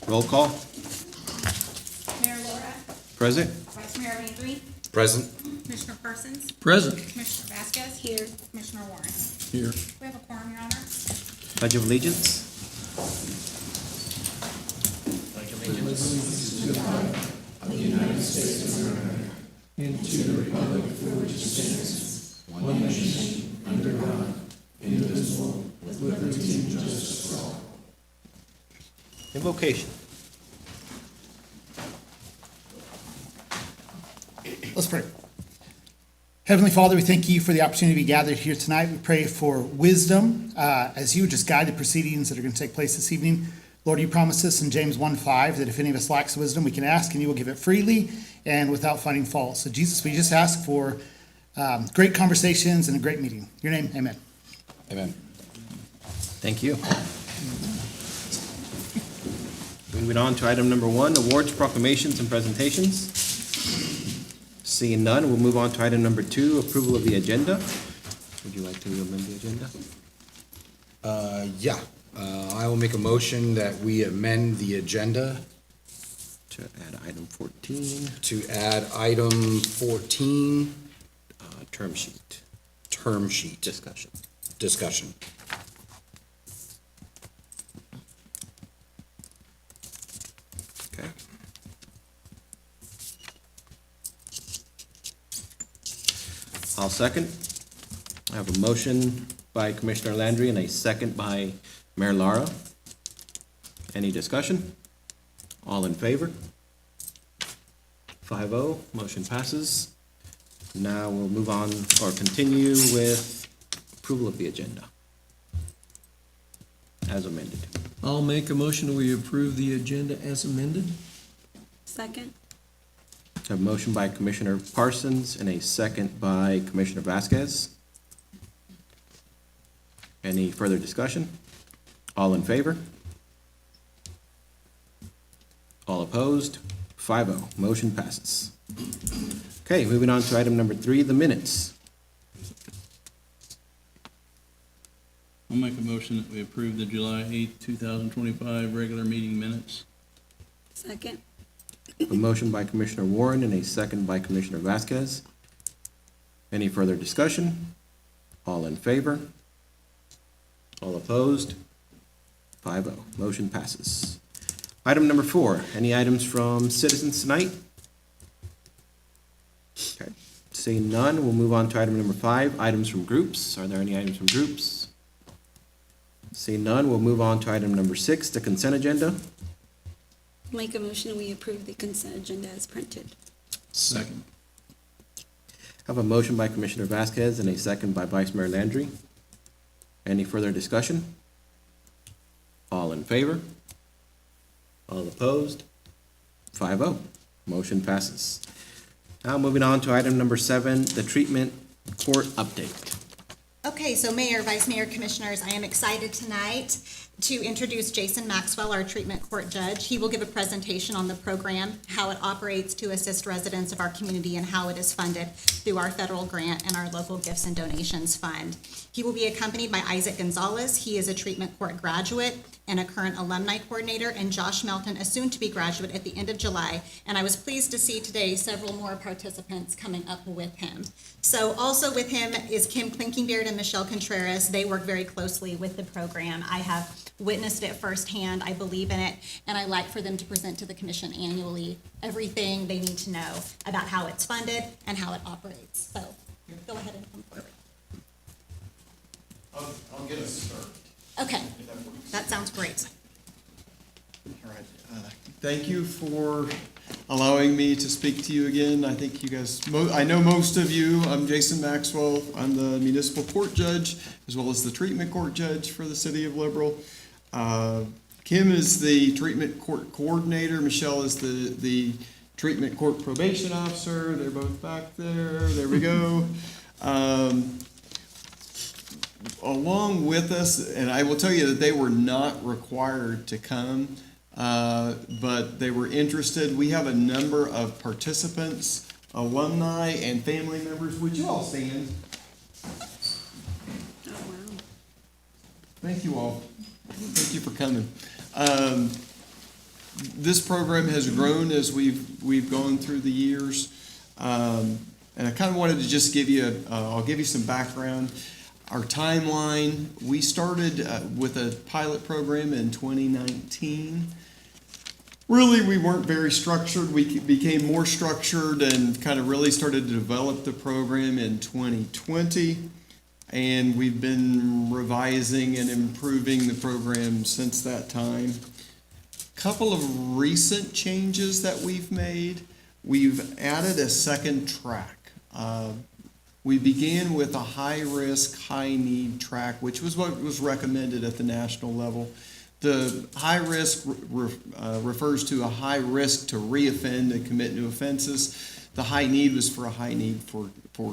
Roll call. Mayor Laura, Present. Vice Mayor Landry, Present. Commissioner Parsons, Present. Commissioner Vasquez. Here. Commissioner Warren. Here. We have a quorum, Your Honor. Pledge of Allegiance. Invocation. Let's pray. Heavenly Father, we thank you for the opportunity to be gathered here tonight. We pray for wisdom as you just guide the proceedings that are going to take place this evening. Lord, you promised us in James 1:5 that if any of us lacks wisdom, we can ask and you will give it freely and without finding fault. So Jesus, we just ask for great conversations and a great meeting. In your name, amen. Amen. Thank you. Moving on to item number 1, awards, proclamations, and presentations. Seeing none, we'll move on to item number 2, approval of the agenda. Would you like to amend the agenda? I will make a motion that we amend the agenda To add item 14, to add item 14, term sheet, term sheet discussion. discussion. Okay. I'll second. I have a motion by Commissioner Landry and a second by Mayor Lara. Any discussion? All in favor? 5-0, motion passes. Now we'll move on or continue with approval of the agenda as amended. I'll make a motion that we approve the agenda as amended. Second. I have a motion by Commissioner Parsons and a second by Commissioner Vasquez. Any further discussion? All in favor? All opposed? 5-0, motion passes. Okay, moving on to item number 3, the minutes. I'll make a motion that we approve the July 8th, 2025 regular meeting minutes. Second. A motion by Commissioner Warren and a second by Commissioner Vasquez. Any further discussion? All in favor? All opposed? 5-0, motion passes. Item number 4, any items from citizens tonight? Okay, seeing none, we'll move on to item number 5, items from groups. Are there any items from groups? Seeing none, we'll move on to item number 6, the consent agenda. Make a motion we approve the consent agenda as printed. Second. I have a motion by Commissioner Vasquez and a second by Vice Mayor Landry. Any further discussion? All in favor? All opposed? 5-0, motion passes. Now moving on to item number 7, the treatment court update. Okay, so Mayor, Vice Mayor, Commissioners, I am excited tonight to introduce Jason Maxwell, our treatment court judge. He will give a presentation on the program, how it operates to assist residents of our community, and how it is funded through our federal grant and our local gifts and donations fund. He will be accompanied by Isaac Gonzalez. He is a treatment court graduate and a current alumni coordinator, and Josh Melton, a soon-to-be graduate at the end of July. And I was pleased to see today several more participants coming up with him. So also with him is Kim Klinkingbeard and Michelle Contreras. They work very closely with the program. I have witnessed it firsthand. I believe in it, and I like for them to present to the commission annually everything they need to know about how it's funded and how it operates. So go ahead and come forward. I'll get us started. Okay, that sounds great. All right. Thank you for allowing me to speak to you again. I think you guys, I know most of you. I'm Jason Maxwell. I'm the municipal court judge as well as the treatment court judge for the city of Liberal. Kim is the treatment court coordinator. Michelle is the treatment court probation officer. They're both back there. There we go. Along with us, and I will tell you that they were not required to come, but they were interested. We have a number of participants, alumni, and family members. Would you all stand? Oh, wow. Thank you all. Thank you for coming. this program has grown as we've gone through the years. And I kind of wanted to just give you, I'll give you some background. Our timeline, we started with a pilot program in 2019. Really, we weren't very structured. We became more structured and kind of really started to develop the program in 2020. And we've been revising and improving the program since that time. Couple of recent changes that we've made. We've added a second track. We began with a high-risk, high-need track, which was what was recommended at the national level. The high risk refers to a high risk to reoffend and commit new offenses. The high need was for a high need for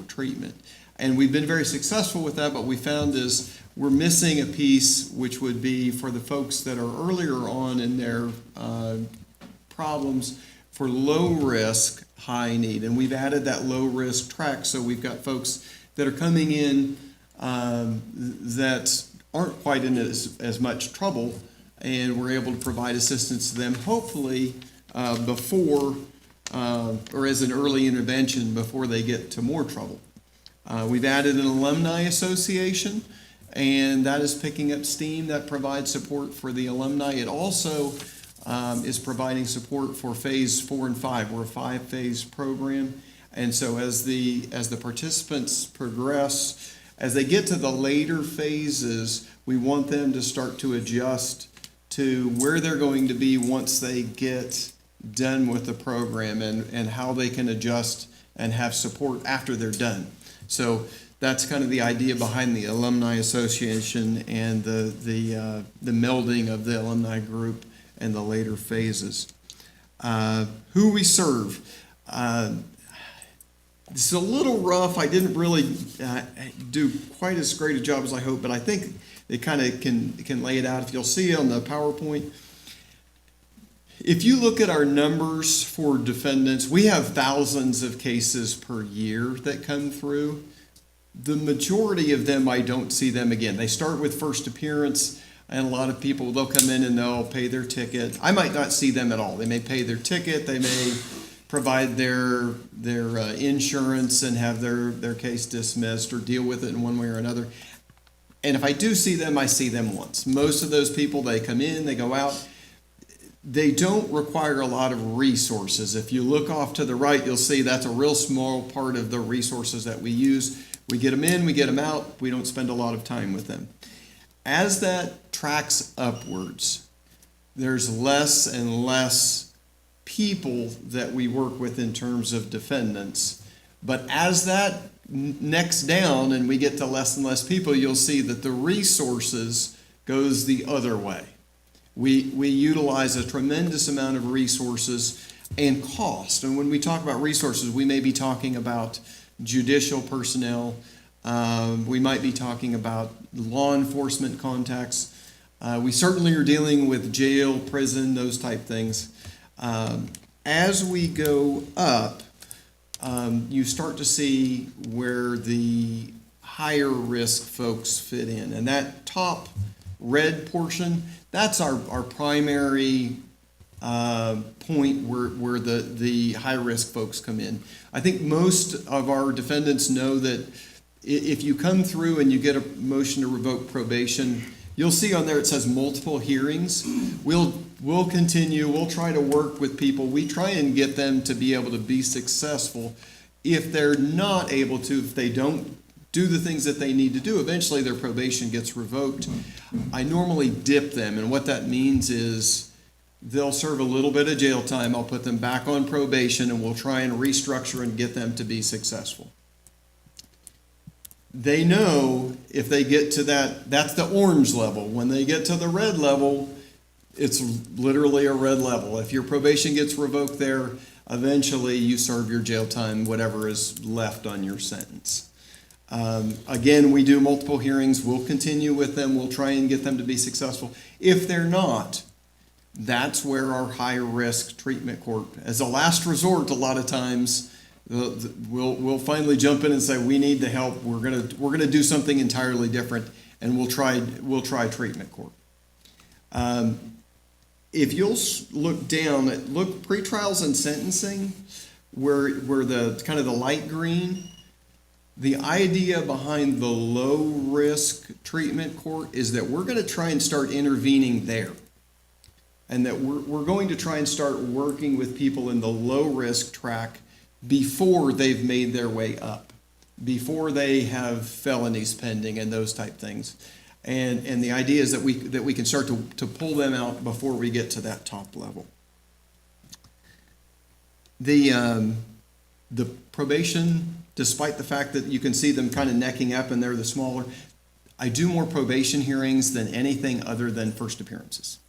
treatment. And we've been very successful with that, but we found is we're missing a piece, which would be for the folks that are earlier on in their problems for low risk, high need. And we've added that low risk track, so we've got folks that are coming in that aren't quite in as much trouble, and we're able to provide assistance to them, hopefully before or as an early intervention before they get to more trouble. We've added an alumni association, and that is picking up steam. That provides support for the alumni. It also is providing support for phase 4 and 5. We're a 5-phase program, and so as the participants progress, as they get to the later phases, we want them to start to adjust to where they're going to be once they get done with the program, and how they can adjust and have support after they're done. So that's kind of the idea behind the Alumni Association and the melding of the alumni group and the later phases. Who we serve. It's a little rough. I didn't really do quite as great a job as I hoped, but I think it kind of can lay it out. If you'll see on the PowerPoint, if you look at our numbers for defendants, we have thousands of cases per year that come through. The majority of them, I don't see them again. They start with first appearance, and a lot of people, they'll come in and they'll pay their ticket. I might not see them at all. They may pay their ticket, they may provide their insurance and have their case dismissed or deal with it in one way or another. And if I do see them, I see them once. Most of those people, they come in, they go out. They don't require a lot of resources. If you look off to the right, you'll see that's a real small part of the resources that we use. We get them in, we get them out. We don't spend a lot of time with them. As that tracks upwards, there's less and less people that we work with in terms of defendants. But as that next down and we get to less and less people, you'll see that the resources goes the other way. We utilize a tremendous amount of resources and cost. And when we talk about resources, we may be talking about judicial personnel. We might be talking about law enforcement contacts. We certainly are dealing with jail, prison, those type things. As we go up, you start to see where the higher risk folks fit in. And that top red portion, that's our primary point where the high risk folks come in. I think most of our defendants know that if you come through and you get a motion to revoke probation, you'll see on there it says multiple hearings. We'll continue, we'll try to work with people. We try and get them to be able to be successful. If they're not able to, if they don't do the things that they need to do, eventually their probation gets revoked. I normally dip them, and what that means is they'll serve a little bit of jail time. I'll put them back on probation, and we'll try and restructure and get them to be successful. They know if they get to that's the orange level. When they get to the red level, it's literally a red level. If your probation gets revoked there, eventually you serve your jail time, whatever is left on your sentence. Again, we do multiple hearings. We'll continue with them. We'll try and get them to be successful. If they're not, that's where our high-risk treatment court, as a last resort, a lot of times, we'll finally jump in and say, we need the help. We're gonna do something entirely different, and we'll try treatment court. if you'll look down, look pretrials and sentencing, where the kind of the light green, the idea behind the low-risk treatment court is that we're going to try and start intervening there. And that we're going to try and start working with people in the low-risk track before they've made their way up, before they have felonies pending and those type things. And the idea is that we can start to pull them out before we get to that top level. The probation, despite the fact that you can see them kind of necking up and they're the smaller, I do more probation hearings than anything other than first appearances.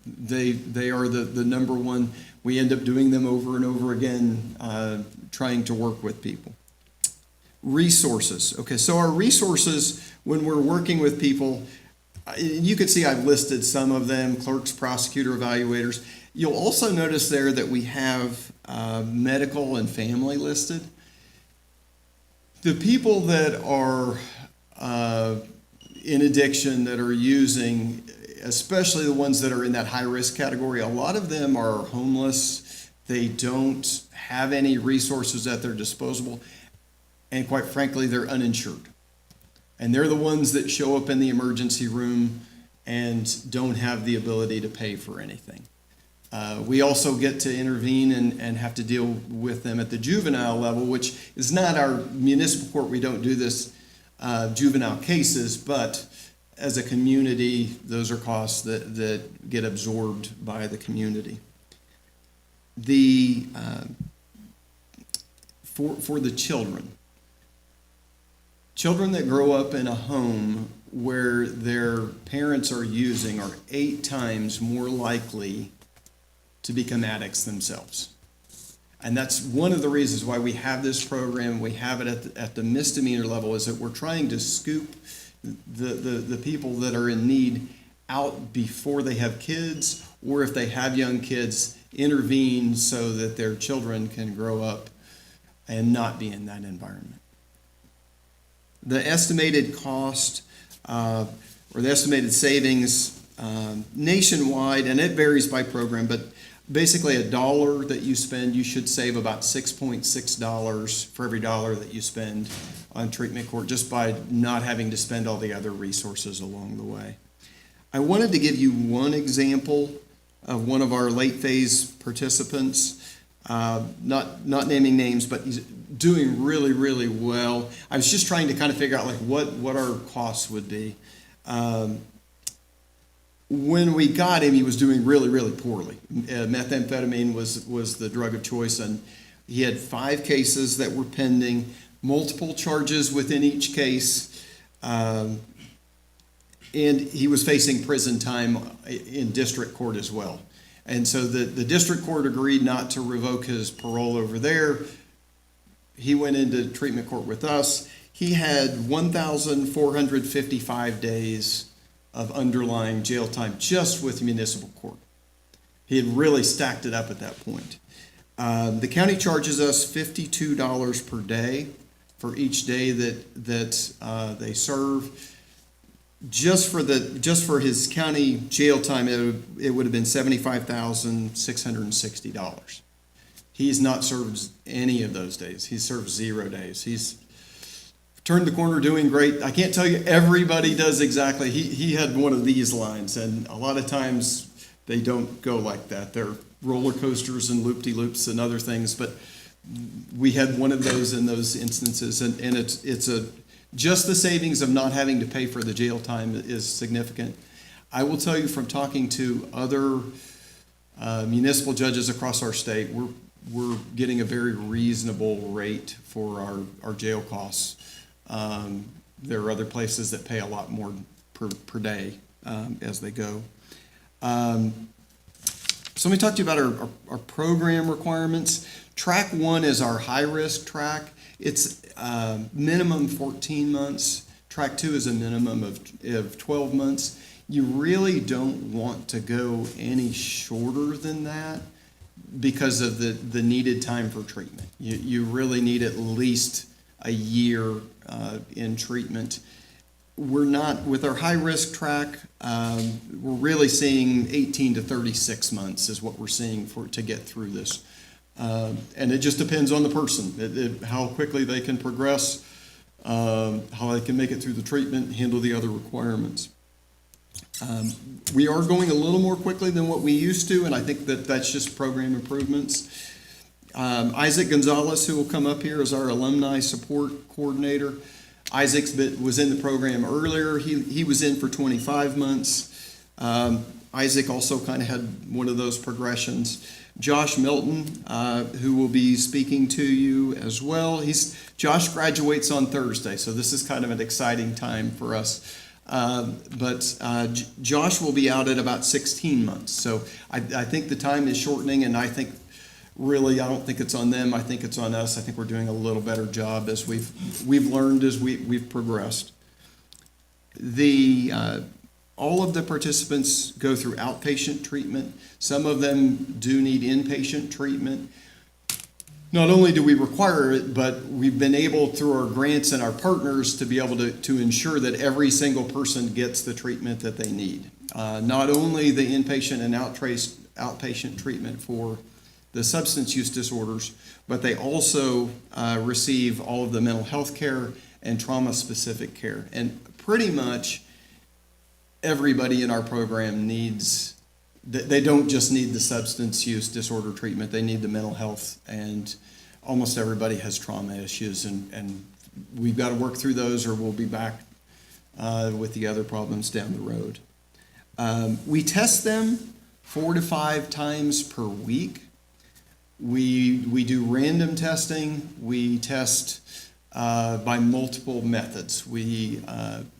They are the number one. We end up doing them over and over again, trying to work with people. Resources. Okay, so our resources when we're working with people, you can see I've listed some of them: clerks, prosecutor, evaluators. You'll also notice there that we have medical and family listed. The people that are in addiction, that are using, especially the ones that are in that high-risk category, a lot of them are homeless. They don't have any resources at their disposal. And quite frankly, they're uninsured. And they're the ones that show up in the emergency room and don't have the ability to pay for anything. We also get to intervene and have to deal with them at the juvenile level, which is not our municipal court. We don't do this juvenile cases, but as a community, those are costs that get absorbed by the community. For the children that grow up in a home where their parents are using are 8 times more likely to become addicts themselves. And that's one of the reasons why we have this program. We have it at the misdemeanor level, is that we're trying to scoop the people that are in need out before they have kids, or if they have young kids, intervene so that their children can grow up and not be in that environment. The estimated cost or the estimated savings nationwide, and it varies by program, but basically $1 that you spend, you should save about $6.6 for every $1 that you spend on treatment court, just by not having to spend all the other resources along the way. I wanted to give you one example of one of our late phase participants, not naming names, but he's doing really, really well. I was just trying to kind of figure out like what our costs would be. When we got him, he was doing really, really poorly. Methamphetamine was the drug of choice, and he had 5 cases that were pending, multiple charges within each case, and he was facing prison time in district court as well. And so the district court agreed not to revoke his parole over there. He went into treatment court with us. He had 1,455 days of underlying jail time just with municipal court. He had really stacked it up at that point. The county charges us $52 per day for each day that they serve. Just for his county jail time, it would have been $75,660. He's not served any of those days. He served 0 days. He's turned the corner, doing great. I can't tell you everybody does exactly. He had one of these lines, and a lot of times they don't go like that. They're roller coasters and loop-de-loops and other things, but we had one of those in those instances, and it's just the savings of not having to pay for the jail time is significant. I will tell you from talking to other municipal judges across our state, we're getting a very reasonable rate for our jail costs. There are other places that pay a lot more per day as they go. So let me talk to you about our program requirements. Track 1 is our high-risk track. It's minimum 14 months. Track 2 is a minimum of 12 months. You really don't want to go any shorter than that because of the needed time for treatment. You really need at least a year in treatment. we're not, with our high-risk track, we're really seeing 18 to 36 months is what we're seeing to get through this. And it just depends on the person, how quickly they can progress, how they can make it through the treatment, handle the other requirements. We are going a little more quickly than what we used to, and I think that that's just program improvements. Isaac Gonzalez, who will come up here, is our alumni support coordinator. Isaac was in the program earlier. He was in for 25 months. Isaac also kind of had one of those progressions. Josh Milton, who will be speaking to you as well. Josh graduates on Thursday, so this is kind of an exciting time for us. But Josh will be out at about 16 months. So I think the time is shortening, and I think really, I don't think it's on them. I think it's on us. I think we're doing a little better job as we've learned as we've progressed. All of the participants go through outpatient treatment. Some of them do need inpatient treatment. Not only do we require it, but we've been able, through our grants and our partners, to be able to ensure that every single person gets the treatment that they need. Not only the inpatient and outpatient treatment for the substance use disorders, but they also receive all of the mental health care and trauma-specific care. And pretty much everybody in our program needs, they don't just need the substance use disorder treatment, they need the mental health, and almost everybody has trauma issues, and we've got to work through those or we'll be back with the other problems down the road. We test them 4 to 5 times per week. We do random testing. We test by multiple methods. We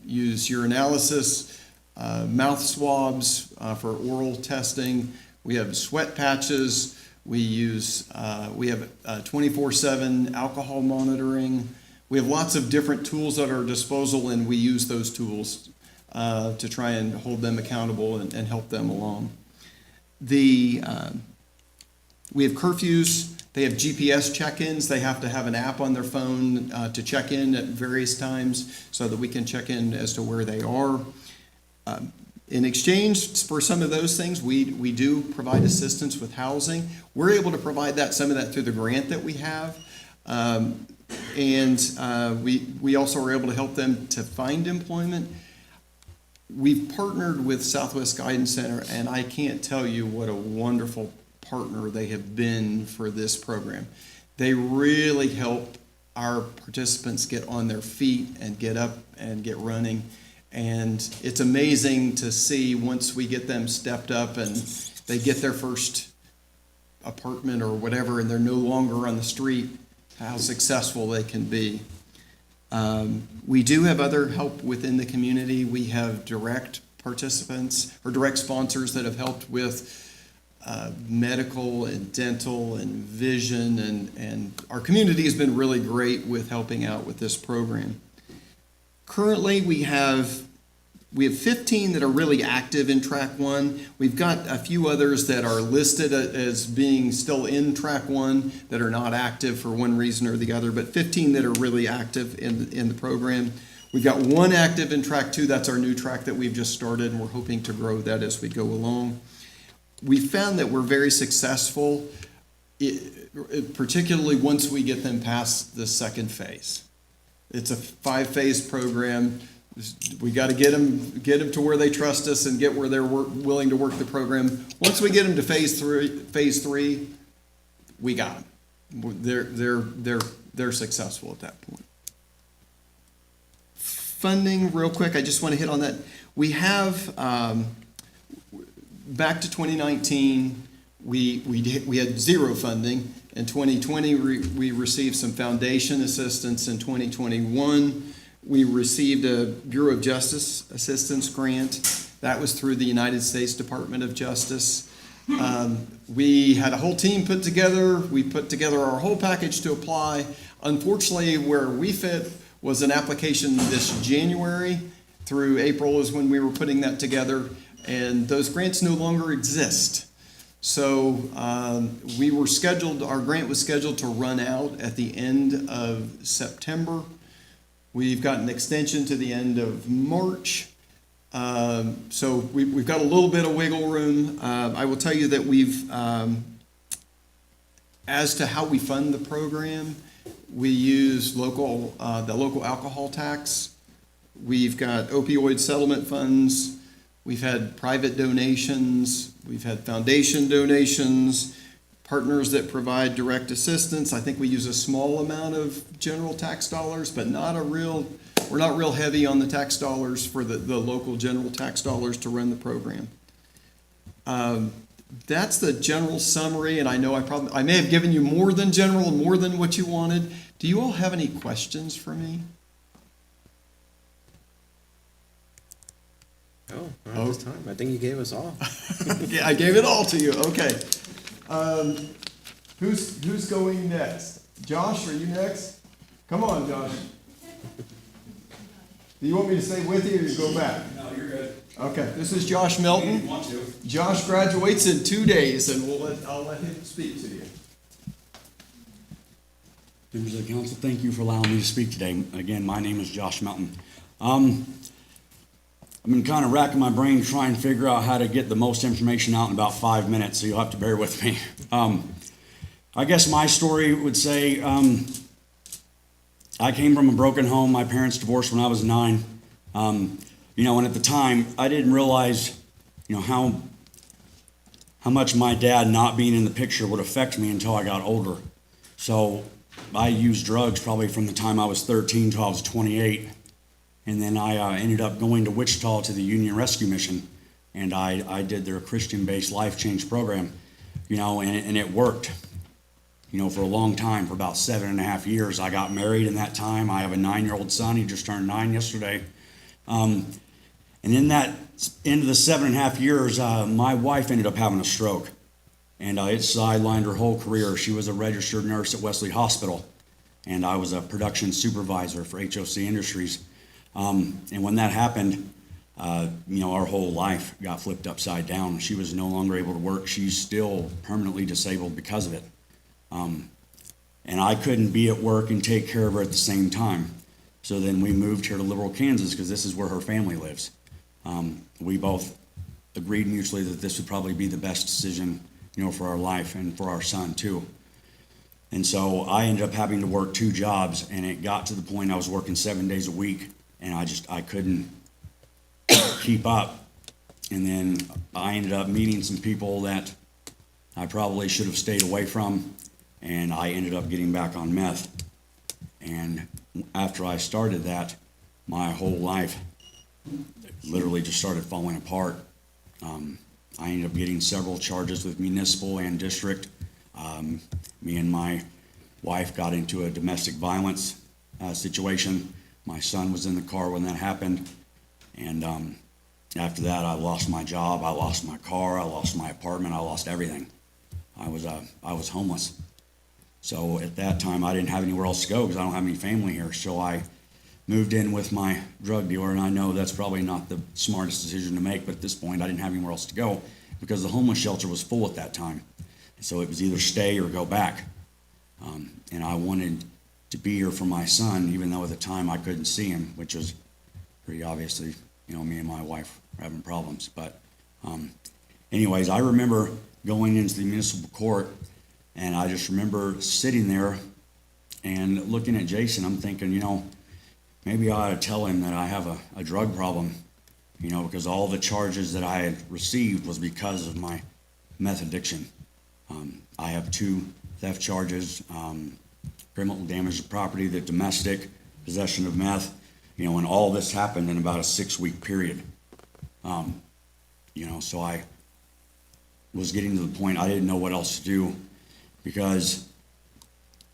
use urinalysis, mouth swabs for oral testing. We have sweat patches. We have 24/7 alcohol monitoring. We have lots of different tools at our disposal, and we use those tools to try and hold them accountable and help them along. We have curfews. They have GPS check-ins. They have to have an app on their phone to check in at various times so that we can check in as to where they are. In exchange for some of those things, we do provide assistance with housing. We're able to provide some of that through the grant that we have. We also are able to help them to find employment. We've partnered with Southwest Guidance Center, and I can't tell you what a wonderful partner they have been for this program. They really help our participants get on their feet and get up and get running. And it's amazing to see once we get them stepped up and they get their first apartment or whatever, and they're no longer on the street, how successful they can be. We do have other help within the community. We have direct participants or direct sponsors that have helped with medical and dental and vision, and our community has been really great with helping out with this program. Currently, we have 15 that are really active in Track 1. We've got a few others that are listed as being still in Track 1 that are not active for one reason or the other, but 15 that are really active in the program. We've got 1 active in Track 2. That's our new track that we've just started, and we're hoping to grow that as we go along. We found that we're very successful, particularly once we get them past the second phase. It's a 5-phase program. We got to get them to where they trust us and get where they're willing to work the program. Once we get them to phase three, we got them. They're successful at that point. Funding, real quick, I just want to hit on that. We have back to 2019, we had 0 funding. In 2020, we received some foundation assistance. In 2021, we received a Bureau of Justice assistance grant. That was through the United States Department of Justice. We had a whole team put together. We put together our whole package to apply. Unfortunately, where we fit was an application this January. Through April is when we were putting that together, and those grants no longer exist. So our grant was scheduled to run out at the end of September. We've got an extension to the end of March. So we've got a little bit of wiggle room. I will tell you that as to how we fund the program, we use the local alcohol tax. We've got opioid settlement funds. We've had private donations. We've had foundation donations, partners that provide direct assistance. I think we use a small amount of general tax dollars, but we're not real heavy on the tax dollars for the local general tax dollars to run the program. That's the general summary, and I know I may have given you more than general, more than what you wanted. Do you all have any questions for me? Oh, not this time. I think you gave us all. Yeah, I gave it all to you, okay. Who's going next? Josh, are you next? Come on, Josh. Do you want me to stay with you or you go back? No, you're good. Okay, this is Josh Melton. Want to? Josh graduates in 2 days, and I'll let him speak to you. Members of the council, thank you for allowing me to speak today. Again, my name is Josh Melton. I've been kind of racking my brain to try and figure out how to get the most information out in about 5 minutes, so you'll have to bear with me. I guess my story would say I came from a broken home. My parents divorced when I was 9. And at the time, I didn't realize, how much my dad not being in the picture would affect me until I got older. So I used drugs probably from the time I was 13 till I was 28. And then I ended up going to Wichita to the Union Rescue Mission, and I did their Christian-based life change program, and it worked, for a long time, for about 7.5 years. I got married in that time. I have a 9-year-old son. He just turned 9 yesterday. And in that end of the 7.5 years, my wife ended up having a stroke, and it sidelined her whole career. She was a registered nurse at Wesley Hospital, and I was a production supervisor for HOC Industries. And when that happened, our whole life got flipped upside down. She was no longer able to work. She's still permanently disabled because of it. And I couldn't be at work and take care of her at the same time. So then we moved here to Liberal, Kansas, because this is where her family lives. We both agreed mutually that this would probably be the best decision, for our life and for our son too. And so I ended up having to work 2 jobs, and it got to the point I was working 7 days a week, and I couldn't keep up. And then I ended up meeting some people that I probably should have stayed away from, and I ended up getting back on meth. And after I started that, my whole life literally just started falling apart. I ended up getting several charges with municipal and district. Me and my wife got into a domestic violence situation. My son was in the car when that happened. And after that, I lost my job, I lost my car, I lost my apartment, I lost everything. I was homeless. So at that time, I didn't have anywhere else to go because I don't have any family here. So I moved in with my drug dealer, and I know that's probably not the smartest decision to make, but at this point, I didn't have anywhere else to go because the homeless shelter was full at that time. So it was either stay or go back. And I wanted to be here for my son, even though at the time I couldn't see him, which was pretty obviously, me and my wife were having problems. But anyways, I remember going into the municipal court, and I just remember sitting there and looking at Jason. I'm thinking, maybe I ought to tell him that I have a drug problem, because all the charges that I had received was because of my meth addiction. I have 2 theft charges, criminal damage to property, the domestic, possession of meth, and all this happened in about a 6-week period. So I was getting to the point I didn't know what else to do, because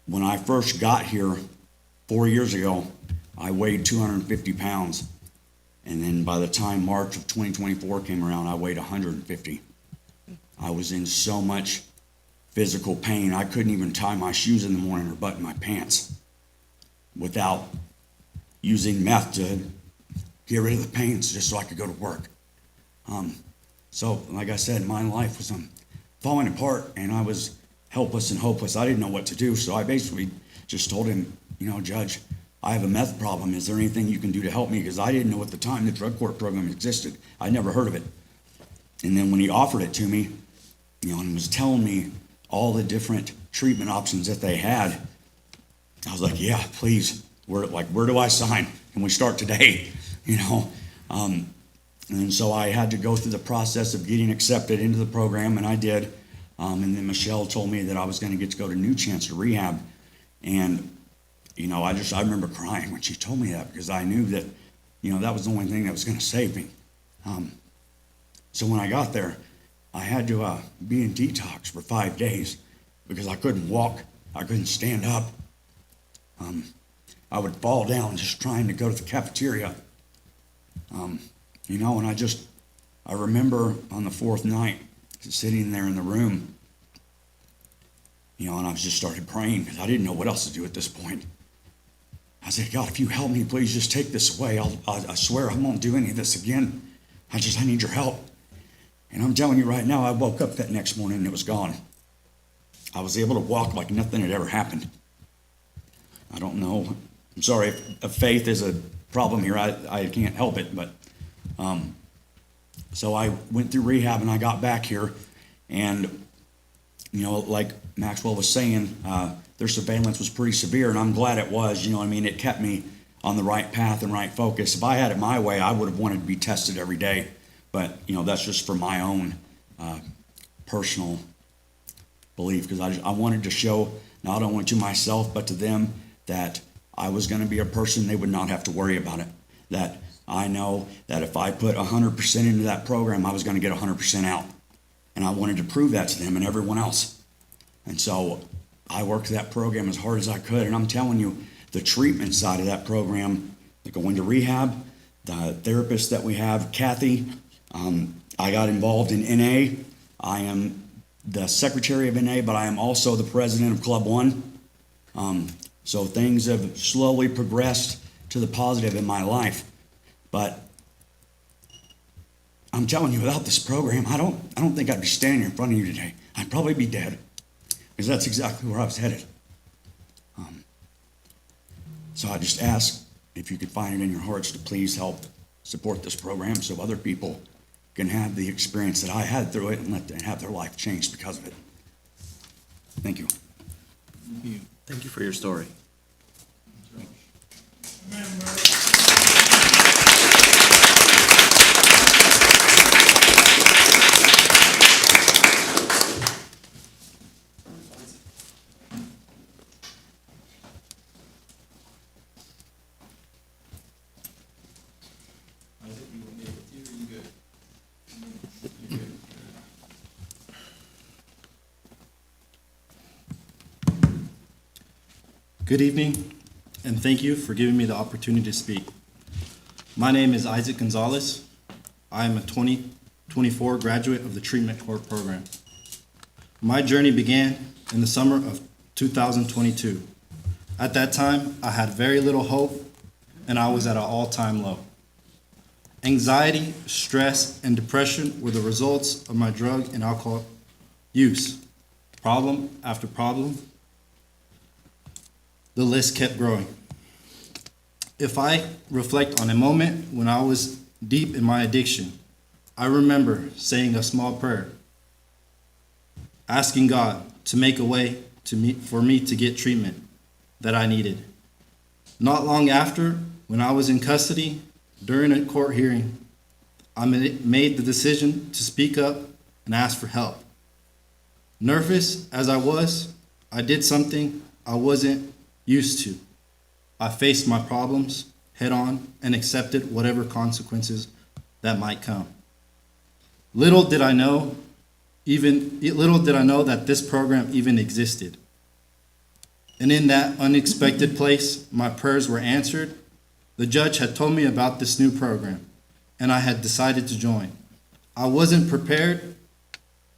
when I first got here 4 years ago, I weighed 250 pounds. And then by the time March of 2024 came around, I weighed 150. I was in so much physical pain, I couldn't even tie my shoes in the morning or button my pants without using meth to get rid of the pains just so I could go to work. So like I said, my life was falling apart, and I was helpless and hopeless. I didn't know what to do, so I basically just told him, Judge, I have a meth problem. Is there anything you can do to help me? Because I didn't know at the time the drug court program existed. I'd never heard of it. And then when he offered it to me, and was telling me all the different treatment options that they had, I was like, yeah, please. Where do I sign? Can we start today? And so I had to go through the process of getting accepted into the program, and I did. And then Michelle told me that I was going to get to go to New Chancellor Rehab. And, I remember crying when she told me that, because I knew that, that was the only thing that was going to save me. So when I got there, I had to be in detox for 5 days because I couldn't walk. I couldn't stand up. I would fall down just trying to go to the cafeteria. And I remember on the 4th night sitting there in the room, and I just started praying because I didn't know what else to do at this point. I said, God, if you help me, please just take this away. I swear I won't do any of this again. I need your help. And I'm telling you right now, I woke up that next morning and it was gone. I was able to walk like nothing had ever happened. I don't know. I'm sorry if faith is a problem here. I can't help it. But so I went through rehab and I got back here. And, like Maxwell was saying, their surveillance was pretty severe. And I'm glad it was. It kept me on the right path and right focus. If I had it my way, I would have wanted to be tested every day. But, that's just for my own personal belief, because I wanted to show not only to myself but to them that I was going to be a person they would not have to worry about it. That I know that if I put 100% into that program, I was going to get 100% out. And I wanted to prove that to them and everyone else. And so I worked that program as hard as I could. And I'm telling you, the treatment side of that program, going to rehab, the therapist that we have, Kathy, I got involved in NA. I am the secretary of NA, but I am also the president of Club One. So things have slowly progressed to the positive in my life. But I'm telling you, without this program, I don't think I'd be standing in front of you today. I'd probably be dead, because that's exactly where I was headed. So I just ask if you could find it in your hearts to please help support this program so other people can have the experience that I had through it and have their life changed because of it. Thank you. Thank you for your story. Good evening, and thank you for giving me the opportunity to speak. My name is Isaac Gonzalez. I am a 2024 graduate of the Treatment Court Program. My journey began in the summer of 2022. At that time, I had very little hope, and I was at an all-time low. Anxiety, stress, and depression were the results of my drug and alcohol use. Problem after problem, the list kept growing. If I reflect on a moment when I was deep in my addiction, I remember saying a small prayer, asking God to make a way for me to get treatment that I needed. Not long after, when I was in custody during a court hearing, I made the decision to speak up and ask for help. Nervous as I was, I did something I wasn't used to. I faced my problems head on and accepted whatever consequences that might come. Little did I know that this program even existed. And in that unexpected place, my prayers were answered. The judge had told me about this new program, and I had decided to join. I wasn't prepared,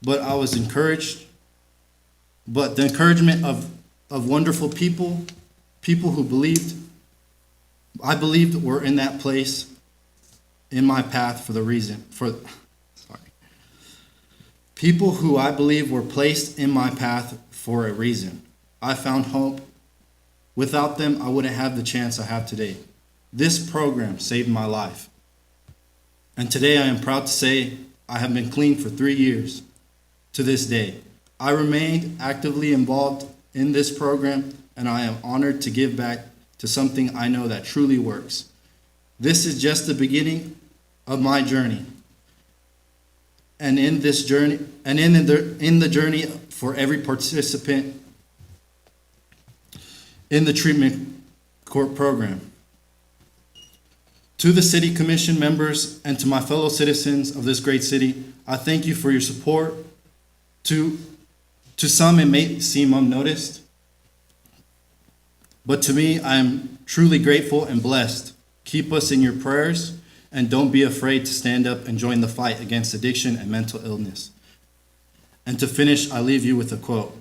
but I was encouraged. But the encouragement of wonderful people who I believed were in that place in my path people who I believe were placed in my path for a reason. I found hope Without them, I wouldn't have the chance I have today. This program saved my life. And today I am proud to say I have been clean for 3 years to this day. I remained actively involved in this program, and I am honored to give back to something I know that truly works. This is just the beginning of my journey. And in this journey, and in the journey for every participant in the treatment court program. To the city commission members and to my fellow citizens of this great city, I thank you for your support. To some, it may seem unnoticed, but to me, I am truly grateful and blessed. Keep us in your prayers, and don't be afraid to stand up and join the fight against addiction and mental illness. And to finish, I leave you with a quote.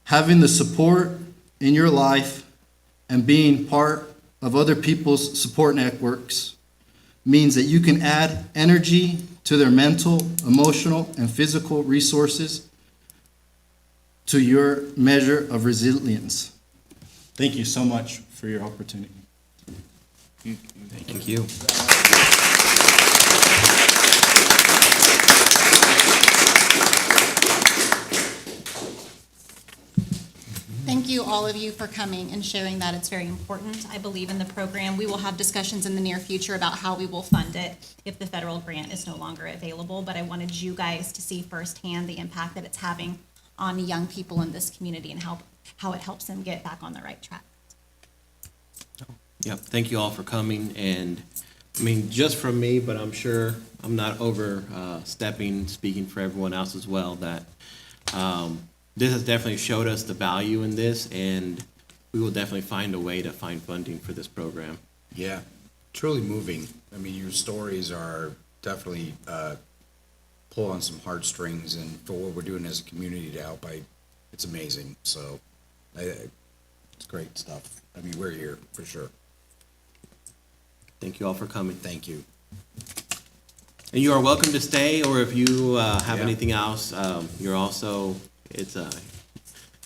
Having the support in your life and being part of other people's support networks means that you can add energy to their mental, emotional, and physical resources to your measure of resilience. Thank you so much for your opportunity. Thank you. Thank you, all of you, for coming and sharing that. It's very important. I believe in the program. We will have discussions in the near future about how we will fund it if the federal grant is no longer available, but I wanted you guys to see firsthand the impact that it's having on young people in this community and how it helps them get back on the right track. Yep, thank you all for coming, and, I mean, just from me, but I'm sure I'm not overstepping, speaking for everyone else as well, that this has definitely showed us the value in this, and we will definitely find a way to find funding for this program. Yeah, truly moving. I mean, your stories are definitely pull on some heartstrings, and for what we're doing as a community to help, it's amazing. So it's great stuff. I mean, we're here for sure. Thank you all for coming. Thank you. And you are welcome to stay, or if you have Yeah. anything else, you're also,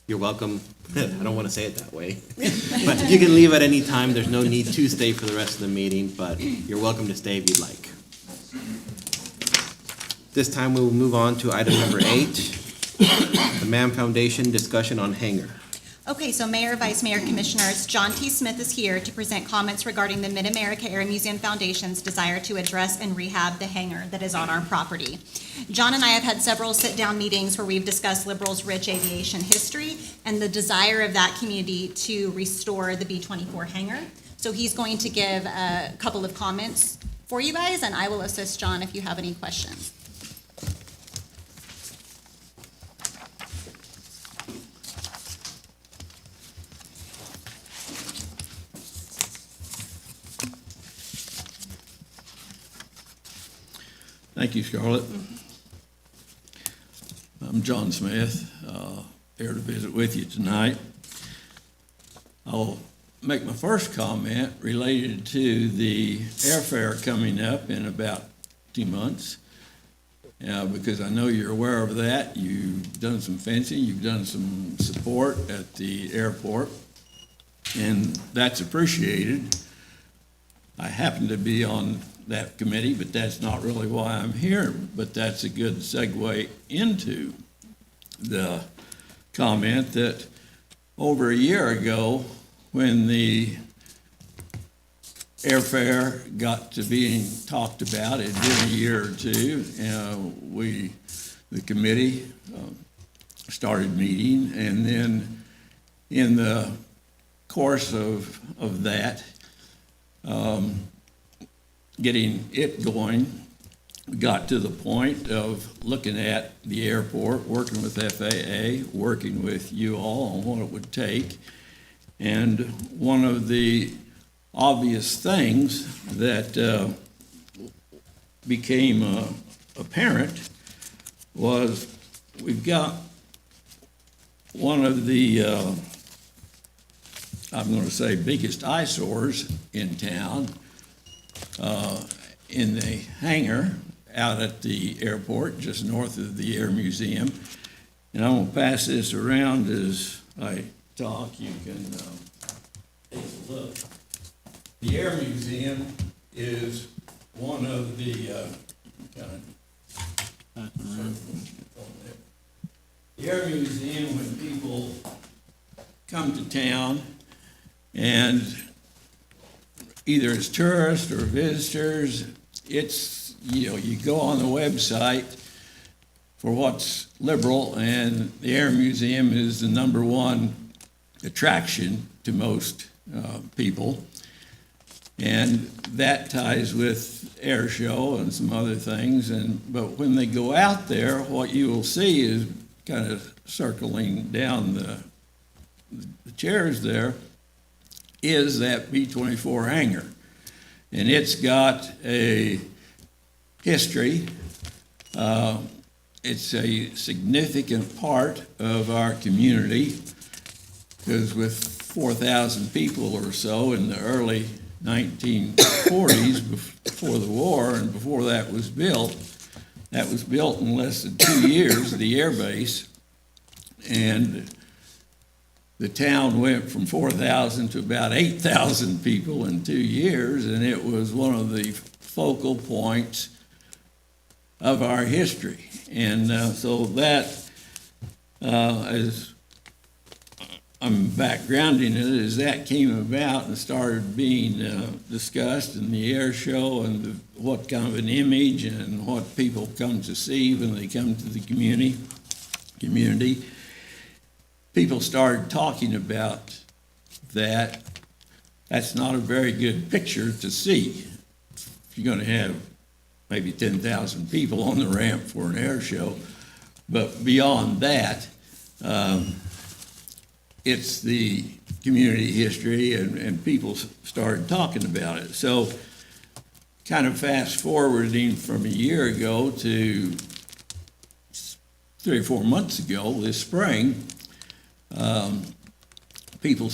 you're welcome. I don't want to say it that way. But you can leave at any time. There's no need to stay for the rest of the meeting, but you're welcome to stay if you'd like. This time we will move on to item number 8, the Mann Foundation discussion on hangar. Okay, so Mayor, Vice Mayor, Commissioners, John T. Smith is here to present comments regarding the Mid-America Air Museum Foundation's desire to address and rehab the hangar that is on our property. John and I have had several sit-down meetings where we've discussed Liberal's rich aviation history and the desire of that community to restore the B-24 hangar. So he's going to give a couple of comments for you guys, and I will assist John if you have any questions. Thank you, Charlotte. I'm John Smith, here to visit with you tonight. I'll make my first comment related to the airfare coming up in about 2 months, because I know you're aware of that. You've done some fencing, you've done some support at the airport, and that's appreciated. I happen to be on that committee, but that's not really why I'm here. But that's a good segue into the comment that over a year ago, when the airfare got to being talked about, it had been a year or two, the committee started meeting, and then in the course of that, getting it going, we got to the point of looking at the airport, working with FAA, working with you all on what it would take. And one of the obvious things that became apparent was we've got one of the, I'm going to say, biggest eyesores in town, in the hangar out at the airport, just north of the Air Museum. And I'm going to pass this around as I talk, you can take a look. The Air Museum is one of the the Air Museum, when people come to town and either as tourists or visitors, it's, you go on the website for what's liberal, and the Air Museum is the number one attraction to most people. And that ties with air show and some other things. But when they go out there, what you will see is kind of circling down the chairs there is that B-24 hangar. And it's got a history. It's a significant part of our community, because with 4,000 people or so in the early 1940s, before the war, and before that was built in less than 2 years, the air base. And the town went from 4,000 to about 8,000 people in 2 years, and it was one of the focal points of our history. And so that, as I'm backgrounding it, as that came about and started being discussed in the air show, and what kind of an image and what people come to see when they come to the community, people started talking about that. That's not a very good picture to see. If you're going to have maybe 10,000 people on the ramp for an air show. But beyond that, it's the community history, and people started talking about it. So kind of fast forwarding from a year ago to 3 or 4 months ago, this spring, people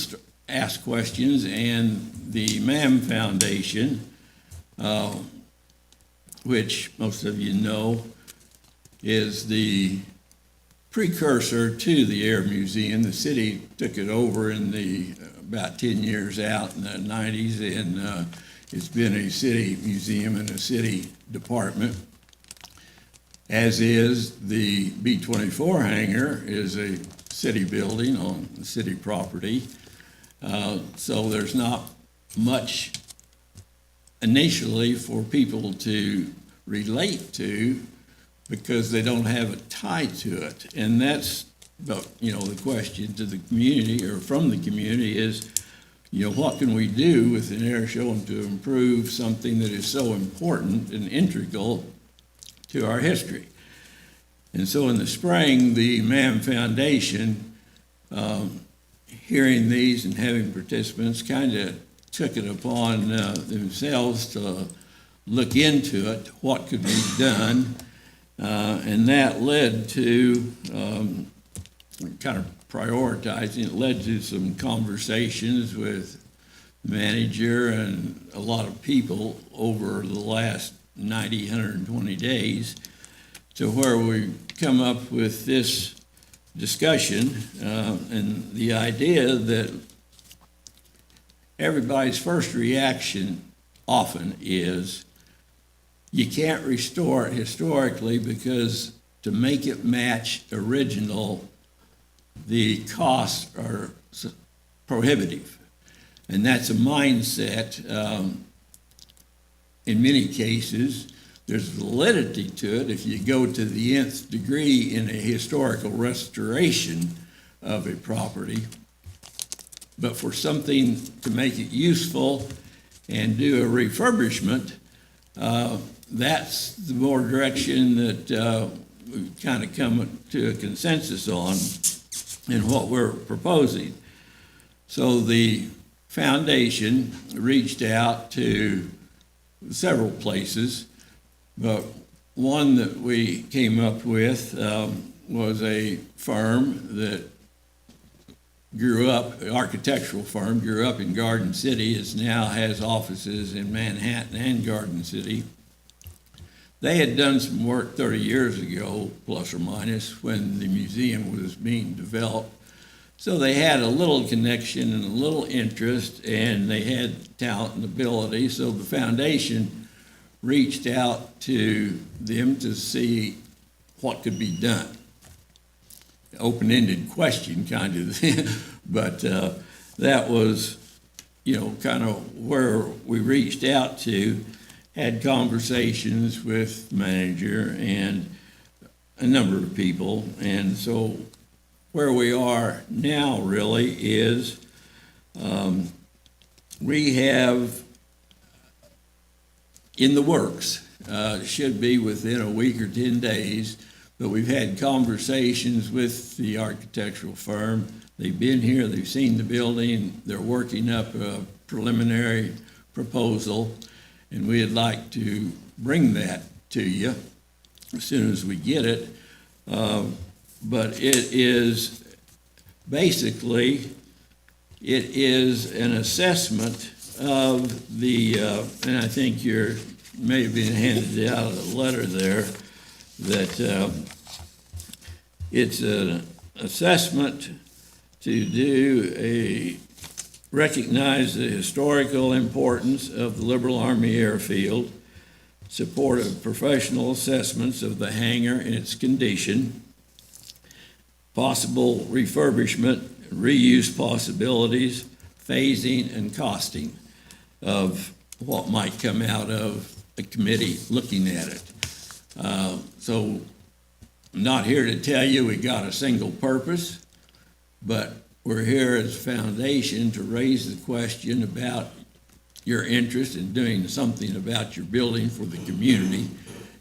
asked questions, and the MAM Foundation, which most of you know is the precursor to the Air Museum. The city took it over in the about 10 years out in the 90s, and it's been a city museum and a city department, as is the B-24 hangar is a city building on city property. So there's not much initially for people to relate to, because they don't have a tie to it. And that's, the question to the community, or from the community, is, what can we do with an air show and to improve something that is so important and integral to our history? And so in the spring, the MAM Foundation, hearing these and having participants, kind of took it upon themselves to look into it, what could be done, and that led to kind of prioritizing. It led to some conversations with the manager and a lot of people over the last 90, 120 days, to where we come up with this discussion, and the idea that everybody's first reaction often is, you can't restore it historically, because to make it match original, the costs are prohibitive. And that's a mindset. In many cases, there's validity to it if you go to the nth degree in a historical restoration of a property. But for something to make it useful and do a refurbishment, that's the more direction that we've kind of come to a consensus on in what we're proposing. So the foundation reached out to several places, but one that we came up with was a firm that grew up, an architectural firm, grew up in Garden City. It now has offices in Manhattan and Garden City. They had done some work 30 years ago, plus or minus, when the museum was being developed, So they had a little connection and a little interest, and they had talent and ability. So the foundation reached out to them to see what could be done. Open-ended question, kind of, but that was, kind of where we reached out to, had conversations with the manager and a number of people, and so where we are now really is we have in the works, should be within a week or 10 days, but we've had conversations with the architectural firm. They've been here, they've seen the building, they're working up a preliminary proposal, and we'd like to bring that to you as soon as we get it. But it is basically, it is an assessment of the, and I think may have been handed out a letter there, that it's an assessment to recognize the historical importance of the Liberal Army Airfield, support of professional assessments of the hangar and its condition, possible refurbishment, reuse possibilities, phasing, and costing of what might come out of a committee looking at it. So I'm not here to tell you we got a single purpose, but we're here as a foundation to raise the question about your interest in doing something about your building for the community.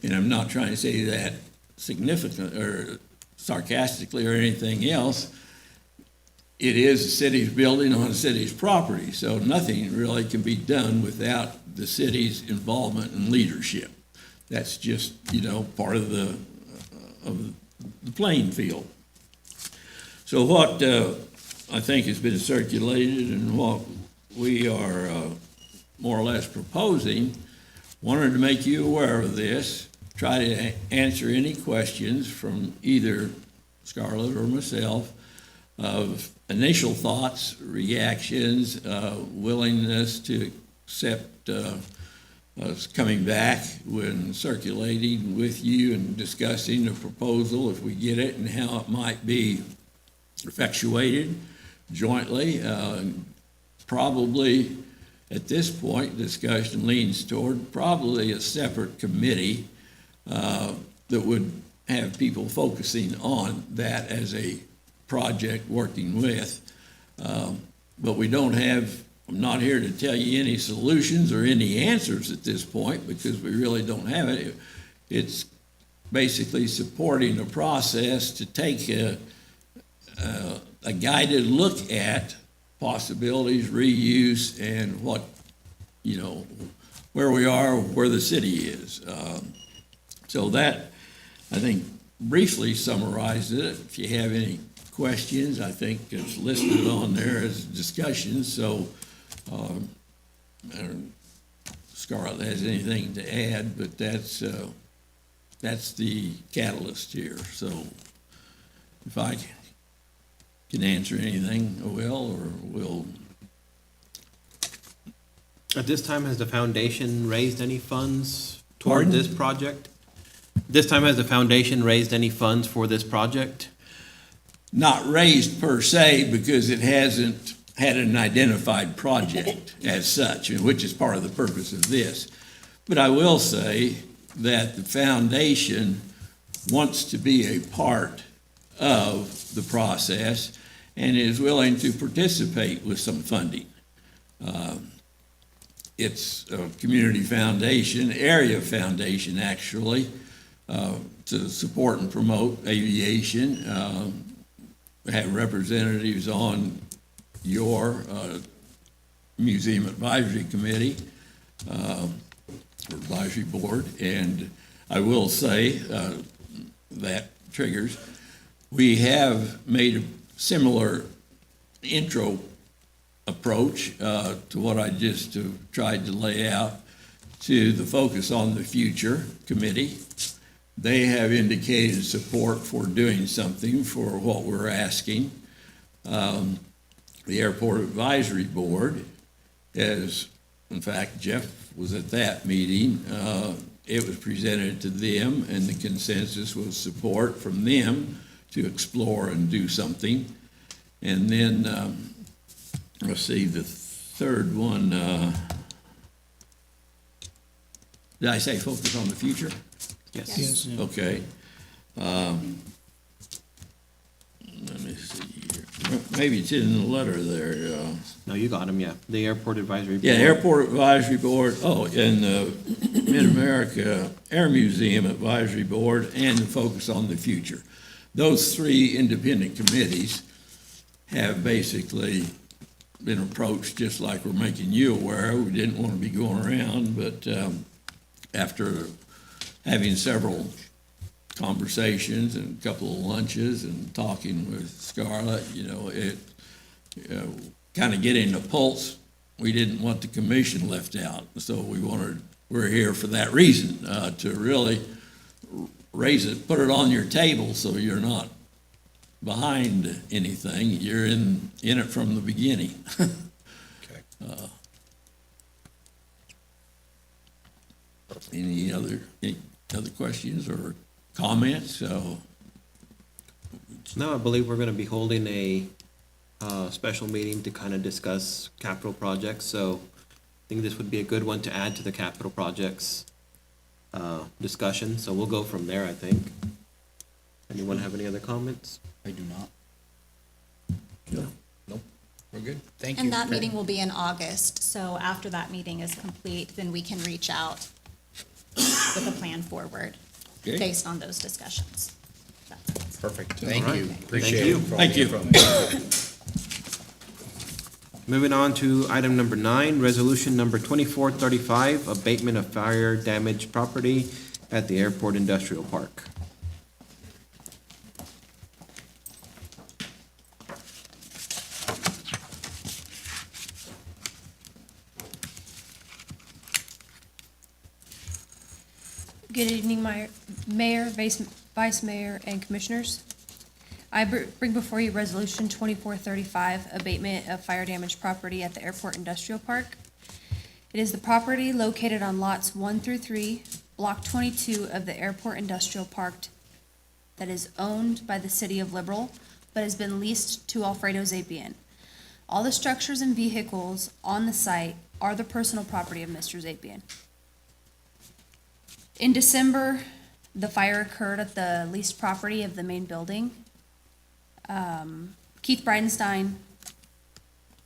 And I'm not trying to say that significant or sarcastically or anything else. It is the city's building on the city's property, so nothing really can be done without the city's involvement and leadership. That's just, part of the playing field. So what I think has been circulated and what we are more or less proposing, wanted to make you aware of this, try to answer any questions from either Scarlett or myself of initial thoughts, reactions, willingness to accept us coming back when circulating with you and discussing the proposal if we get it and how it might be effectuated jointly. Probably at this point, discussion leans toward probably a separate committee that would have people focusing on that as a project working with. But we don't have, I'm not here to tell you any solutions or any answers at this point because we really don't have it. It's basically supporting a process to take a guided look at possibilities, reuse, and what, where we are, where the city is. So that, I think, briefly summarizes it. If you have any questions, I think it's listed on there as discussion, so I don't, Scarlett has anything to add, but that's the catalyst here. So if I can answer anything, I will, or will. At this time, has the foundation raised any funds toward Pardon? this project? This time, has the foundation raised any funds for this project? Not raised per se, because it hasn't had an identified project as such, which is part of the purpose of this. But I will say that the foundation wants to be a part of the process and is willing to participate with some funding. It's a community foundation, area foundation actually, to support and promote aviation. We have representatives on your Museum Advisory Committee, or Advisory Board, and I will say that triggers. We have made a similar intro approach to what I just tried to lay out to the Focus on the Future Committee. They have indicated support for doing something for what we're asking. The Airport Advisory Board has, in fact, Jeff was at that meeting. It was presented to them, and the consensus was support from them to explore and do something. And then, let's see, the third one, did I say focus on the future? Yes. Okay. Let me see here. Maybe it's in the letter there. No, you got him, yeah. The Airport Advisory Board. Yeah, Airport Advisory Board, and the Mid-America Air Museum Advisory Board, and the Focus on the Future. Those three independent committees have basically been approached just like we're making you aware. We didn't want to be going around, but after having several conversations and a couple of lunches and talking with Scarlett, it kind of getting a pulse. We didn't want the commission left out, so we're here for that reason, to really raise it, put it on your table so you're not behind anything. You're in it from the beginning. Okay. Any other questions or comments? So, No, I believe we're gonna be holding a special meeting to kind of discuss capital projects, so I think this would be a good one to add to the capital projects discussion, so we'll go from there, I think. Anyone have any other comments? I do not. Nope, we're good. Thank you. And that meeting will be in August, so after that meeting is complete, then we can reach out with a plan forward okay. based on those discussions. That's it. Perfect. Thank All you. right. Appreciate Thank it. you. for all Thank the you. information. Moving on to item number 9, resolution number 2435, abatement of fire damaged property at the Airport Industrial Park. Good evening, Mayor, Vice Mayor, and Commissioners. I bring before you Resolution 2435, abatement of fire damaged property at the Airport Industrial Park. It is the property located on lots 1 through 3, Block 22 of the Airport Industrial Park that is owned by the City of Liberal, but has been leased to Alfredo Zapien. All the structures and vehicles on the site are the personal property of Mr. Zapien. In December, the fire occurred at the leased property of the main building. Keith Bridenstine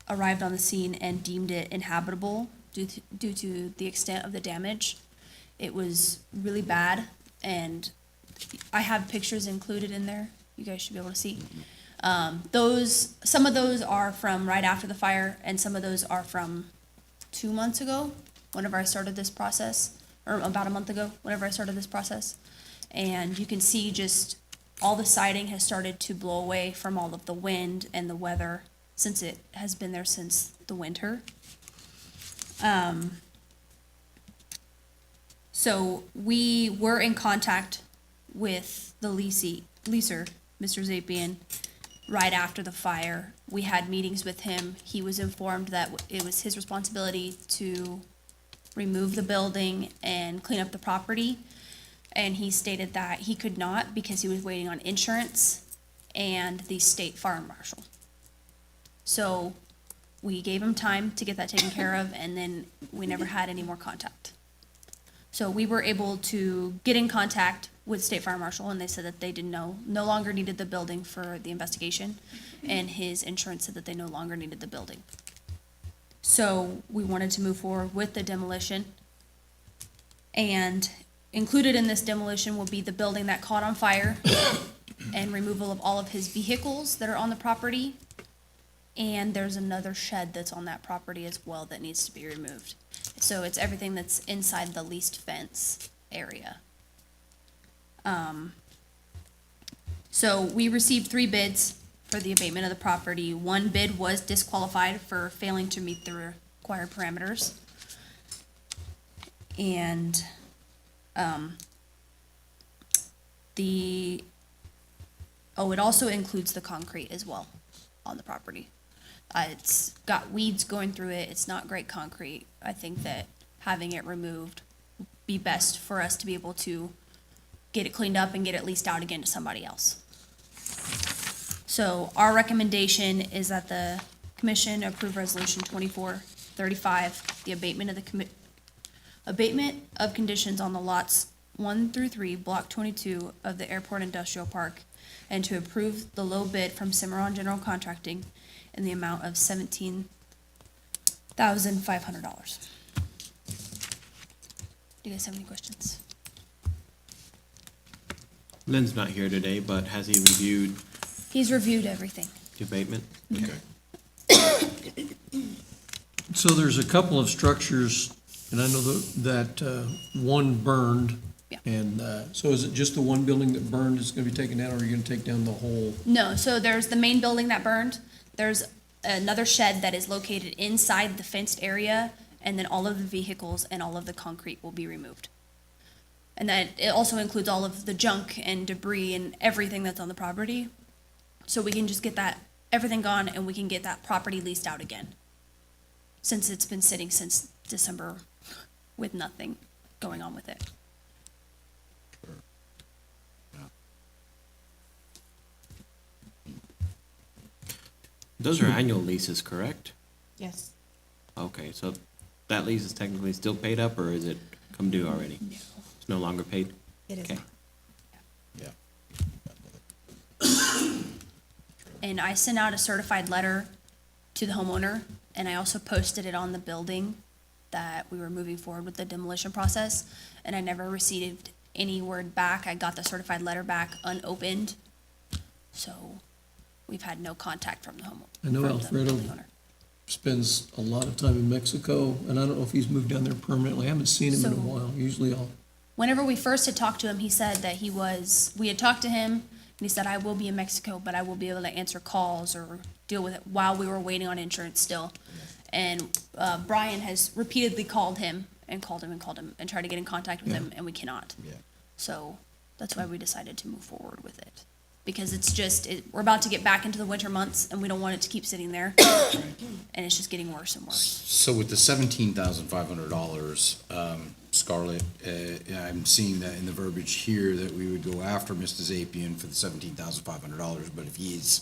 arrived on the scene and deemed it inhabitable due to the extent of the damage. It was really bad, and I have pictures included in there. You guys should be able to see. Some of those are from right after the fire, and some of those are from 2 months ago, whenever I started this process, or about a month ago, whenever I started this process. And you can see just all the siding has started to blow away from all of the wind and the weather, since it has been there since the winter. So we were in contact with the leaser, Mr. Zapien, right after the fire. We had meetings with him. He was informed that it was his responsibility to remove the building and clean up the property. And he stated that he could not because he was waiting on insurance and the state fire marshal. So we gave him time to get that taken care of, and then we never had any more contact. So we were able to get in contact with state fire marshal, and they said that they no longer needed the building for the investigation, and his insurance said that they no longer needed the building. So we wanted to move forward with the demolition, and included in this demolition will be the building that caught on fire and removal of all of his vehicles that are on the property. And there's another shed that's on that property as well that needs to be removed. So it's everything that's inside the leased fence area. So we received 3 bids for the abatement of the property. 1 bid was disqualified for failing to meet the required parameters. And it also includes the concrete as well. on the property. It's got weeds going through it. It's not great concrete. I think that having it removed would be best for us to be able to get it cleaned up and get it leased out again to somebody else. So our recommendation is that the commission approve resolution 2435, the abatement of conditions on the lots 1 through 3, block 22 of the Airport Industrial Park, and to approve the low bid from Cimarron General Contracting in the amount of $17,500. Do you guys have any questions? Lynn's not here today, but has he reviewed He's reviewed everything. the abatement? Okay. So there's a couple of structures, and I know that one burned. Yeah. And so is it just the one building that burned is going to be taken down, or are you going to take down the whole? No, so there's the main building that burned. There's another shed that is located inside the fenced area, and then all of the vehicles and all of the concrete will be removed. And that it also includes all of the junk and debris and everything that's on the property. So we can just get that, everything gone, and we can get that property leased out again. Since it's been sitting since December with nothing going on with it. Those are annual leases, correct? Yes. Okay, so that lease is technically still paid up, or is it come due already? No. It's no longer paid? It is Okay. not. And I sent out a certified letter to the homeowner, and I also posted it on the building that we were moving forward with the demolition process, and I never received any word back. I got the certified letter back unopened, so we've had no contact from the homeowner. I know Alfredo spends a lot of time in Mexico, and I don't know if he's moved down there permanently. I haven't seen him in a So- while. Usually I'll, Whenever we first had talked to him, he said that we had talked to him, and he said, I will be in Mexico, but I will be able to answer calls or deal with it while we were waiting on insurance still. And Brian has repeatedly called him and called him and called him and tried to get in contact with him, and we cannot. Yeah. So that's why we decided to move forward with it. Because it's just, we're about to get back into the winter months, and we don't want it to keep sitting there. And it's just getting worse and worse. So with the $17,500, Scarlett, I'm seeing that in the verbiage here that we would go after Mr. Zapien for the $17,500, but if he's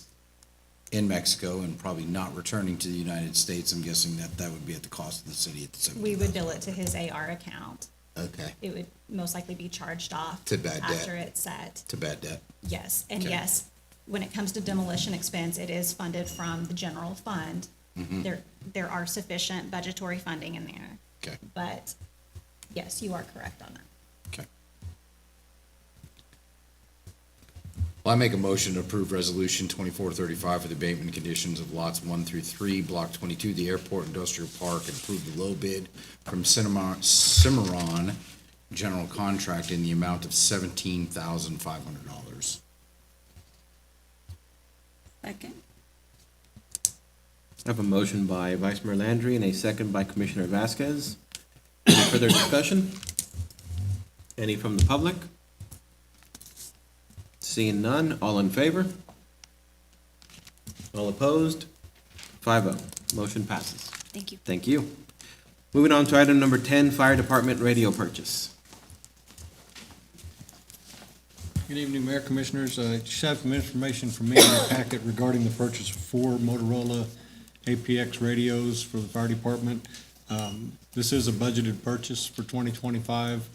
in Mexico and probably not returning to the United States, I'm guessing that would be at the cost of the city at the $17,000. We would bill it to his AR account. Okay, It would most likely be charged off To bad debt. after it's set. to bad debt. Yes, and Okay. yes, when it comes to demolition expense, it is funded from the general fund. There are sufficient budgetary funding in there. Okay. But yes, you are correct on that. Okay. Well, I make a motion to approve resolution 2435 for the abatement conditions of lots 1 through 3, block 22, the Airport Industrial Park, and approve the low bid from Cimarron General Contract in the amount of $17,500. Second. I have a motion by Vice Mayor Landry and a second by Commissioner Vasquez. Any further discussion? Any from the public? Seeing none, all in favor? All opposed? 5-0. Motion passes. Thank you. Thank you. Moving on to item number 10, Fire Department radio purchase. Good evening, Mayor, Commissioners. Just have some information from me in your packet regarding the purchase of 4 Motorola APX radios for the fire department. This is a budgeted purchase for 2025.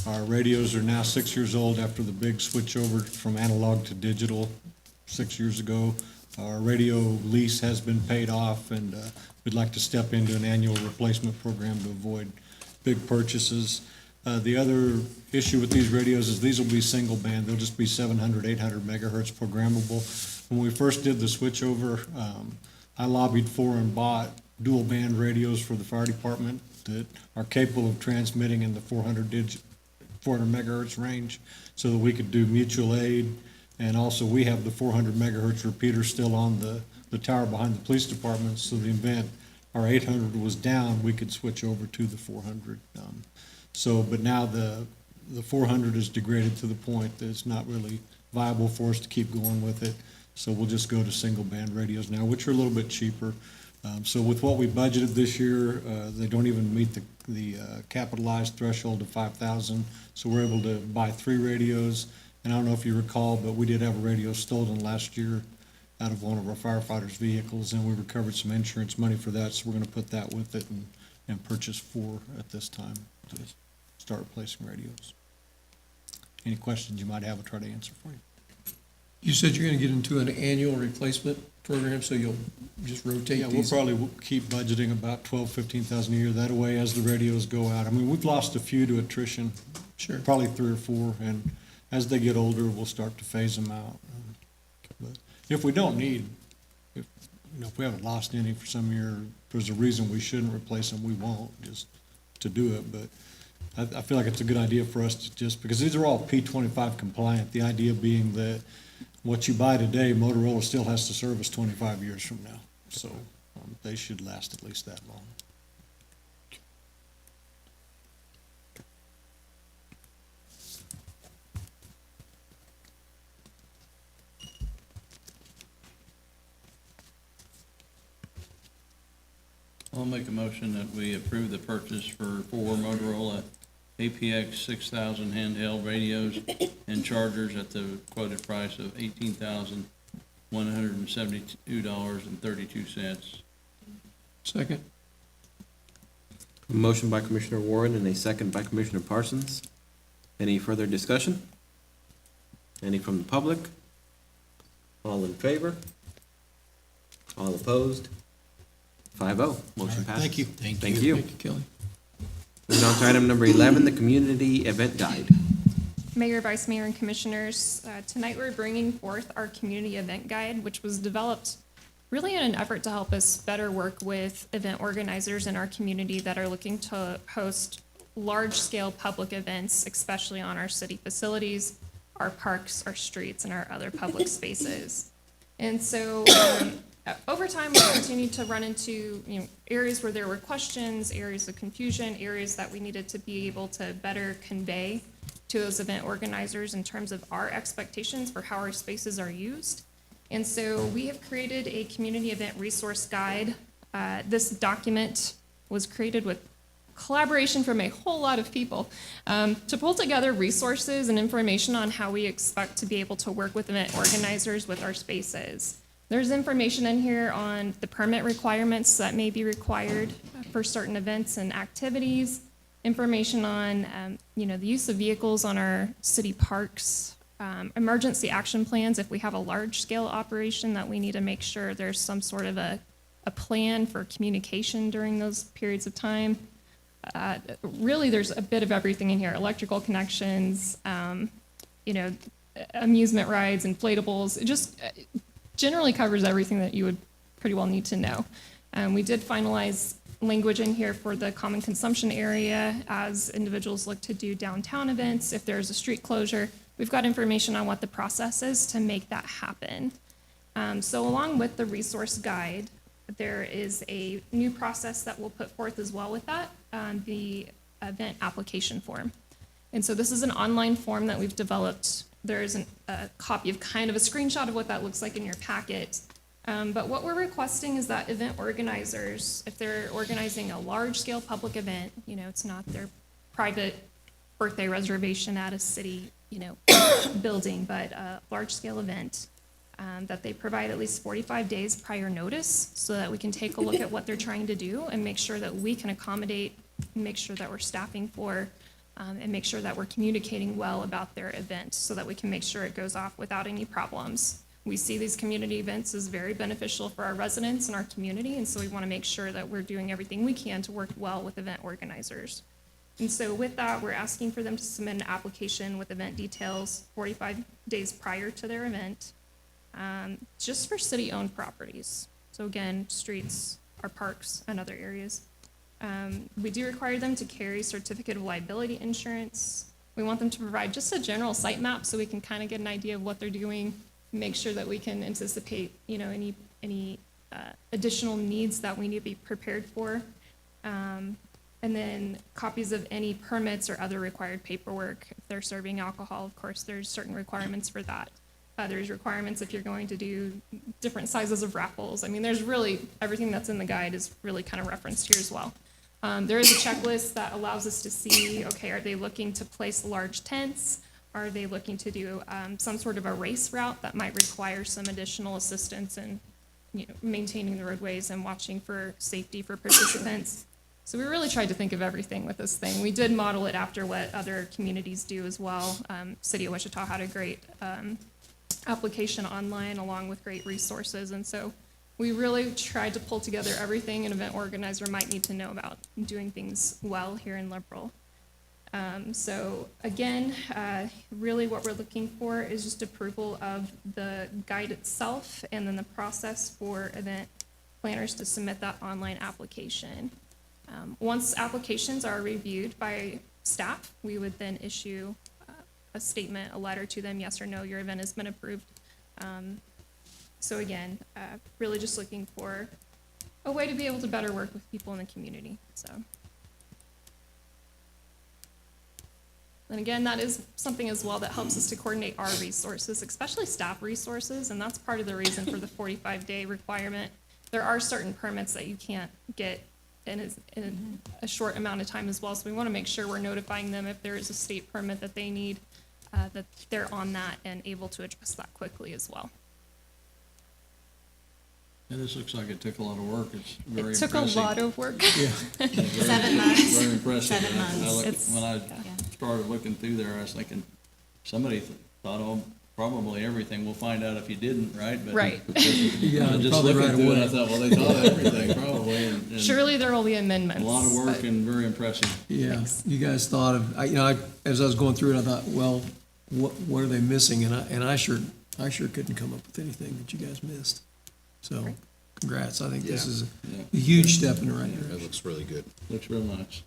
Our radios are now 6 years old after the big switch over from analog to digital 6 years ago. Our radio lease has been paid off, and we'd like to step into an annual replacement program to avoid big purchases. The other issue with these radios is these will be single band. They'll just be 700, 800 megahertz programmable. When we first did the switchover, I lobbied for and bought dual band radios for the fire department that are capable of transmitting in the 400 megahertz range so that we could do mutual aid. And also we have the 400 megahertz repeater still on the tower behind the police department. So the event our 800 was down, we could switch over to the 400. But now the 400 is degraded to the point that it's not really viable for us to keep going with it. So we'll just go to single band radios now, which are a little bit cheaper. So with what we budgeted this year, they don't even meet the capitalized threshold of 5,000. So we're able to buy 3 radios. And I don't know if you recall, but we did have a radio stolen last year out of one of our firefighters' vehicles, and we recovered some insurance money for that. So we're gonna put that with it and purchase 4 at this time to start replacing radios. Any questions you might have, I'll try to answer for you. You said you're gonna get into an annual replacement program, so you'll just rotate Yeah, we'll these? probably keep budgeting about 15,000 a year. That way, as the radios go out, I mean, we've lost a few to attrition. Sure. Probably 3 or 4, and as they get older, we'll start to phase them out. But if we don't need, if we haven't lost any for some year, if there's a reason we shouldn't replace them, we won't, just to do it. But I feel like it's a good idea for us to just, because these are all P25 compliant, the idea being that what you buy today, Motorola still has to service 25 years from now. So they should last at least that long. I'll make a motion that we approve the purchase for 4 Motorola APX 6000 handheld radios and chargers at the quoted price of $18,172.32. Second? Motion by Commissioner Warren and a second by Commissioner Parsons. Any further discussion? Any from the public? All in favor? All opposed? 5-0, motion passes. Thank you. Thank you. Thank you, Kelly. Moving on to item number 11, the Community Event Guide. Mayor, Vice Mayor, and Commissioners, tonight we're bringing forth our Community Event Guide, which was developed really in an effort to help us better work with event organizers in our community that are looking to host large-scale public events, especially on our city facilities, our parks, our streets, and our other public spaces. And so over time, we continued to run into areas where there were questions, areas of confusion, areas that we needed to be able to better convey to those event organizers in terms of our expectations for how our spaces are used. And so we have created a community event resource guide. This document was created with collaboration from a whole lot of people to pull together resources and information on how we expect to be able to work with event organizers with our spaces. There's information in here on the permit requirements that may be required for certain events and activities, information on the use of vehicles on our city parks, emergency action plans if we have a large-scale operation that we need to make sure there's some sort of a plan for communication during those periods of time. Really, there's a bit of everything in here: electrical connections, amusement rides, inflatables. It just generally covers everything that you would pretty well need to know. We did finalize language in here for the common consumption area as individuals look to do downtown events. If there's a street closure, we've got information on what the process is to make that happen. So along with the resource guide, there is a new process that we'll put forth as well with that, the event application form. And so this is an online form that we've developed. There's a copy of kind of a screenshot of what that looks like in your packet. But what we're requesting is that event organizers, if they're organizing a large-scale public event, it's not their private birthday reservation at a city, building, but a large-scale event, that they provide at least 45 days prior notice so that we can take a look at what they're trying to do and make sure that we can accommodate, make sure that we're staffing for, and make sure that we're communicating well about their event so that we can make sure it goes off without any problems. We see these community events as very beneficial for our residents and our community, and so we want to make sure that we're doing everything we can to work well with event organizers. And so with that, we're asking for them to submit an application with event details 45 days prior to their event, just for city-owned properties. So again, streets, our parks, and other areas. We do require them to carry certificate of liability insurance. We want them to provide just a general site map so we can kind of get an idea of what they're doing, make sure that we can anticipate, any additional needs that we need to be prepared for. And then copies of any permits or other required paperwork. If they're serving alcohol, of course, there's certain requirements for that. There's requirements if you're going to do different sizes of raffles. I mean, there's really, everything that's in the guide is really kind of referenced here as well. There is a checklist that allows us to see, okay, are they looking to place large tents? Are they looking to do some sort of a race route that might require some additional assistance in, maintaining the roadways and watching for safety for participants? So we really tried to think of everything with this thing. We did model it after what other communities do as well. City of Wichita had a great application online along with great resources, and so we really tried to pull together everything an event organizer might need to know about doing things well here in Liberal. So again, really what we're looking for is just approval of the guide itself and then the process for event planners to submit that online application. Once applications are reviewed by staff, we would then issue a statement, a letter to them, yes or no, your event has been approved. So again, really just looking for a way to be able to better work with people in the community, so. And again, that is something as well that helps us to coordinate our resources, especially staff resources, and that's part of the reason for the 45-day requirement. There are certain permits that you can't get in a short amount of time as well, so we want to make sure we're notifying them if there is a state permit that they need, that they're on that and able to address that quickly as well. Yeah, this looks like it took a lot of work. It's very It took impressive. a lot of work. 7 months. Very impressive. 7 months. It's- When I started looking through there, I was thinking, somebody thought, oh, probably everything. We'll find out if you didn't, right? But Right. Yeah, just probably looking right through it, I away. thought, well, they thought everything probably. And Surely there will be amendments. a lot of work but- and very impressive. Yeah, you guys thought of, as I was going through it, I thought, well, what are they missing? And I sure couldn't come up with anything that you guys missed. So, congrats. I think this Yeah. is Yeah. a huge step in the right It direction. looks really good. Looks real nice.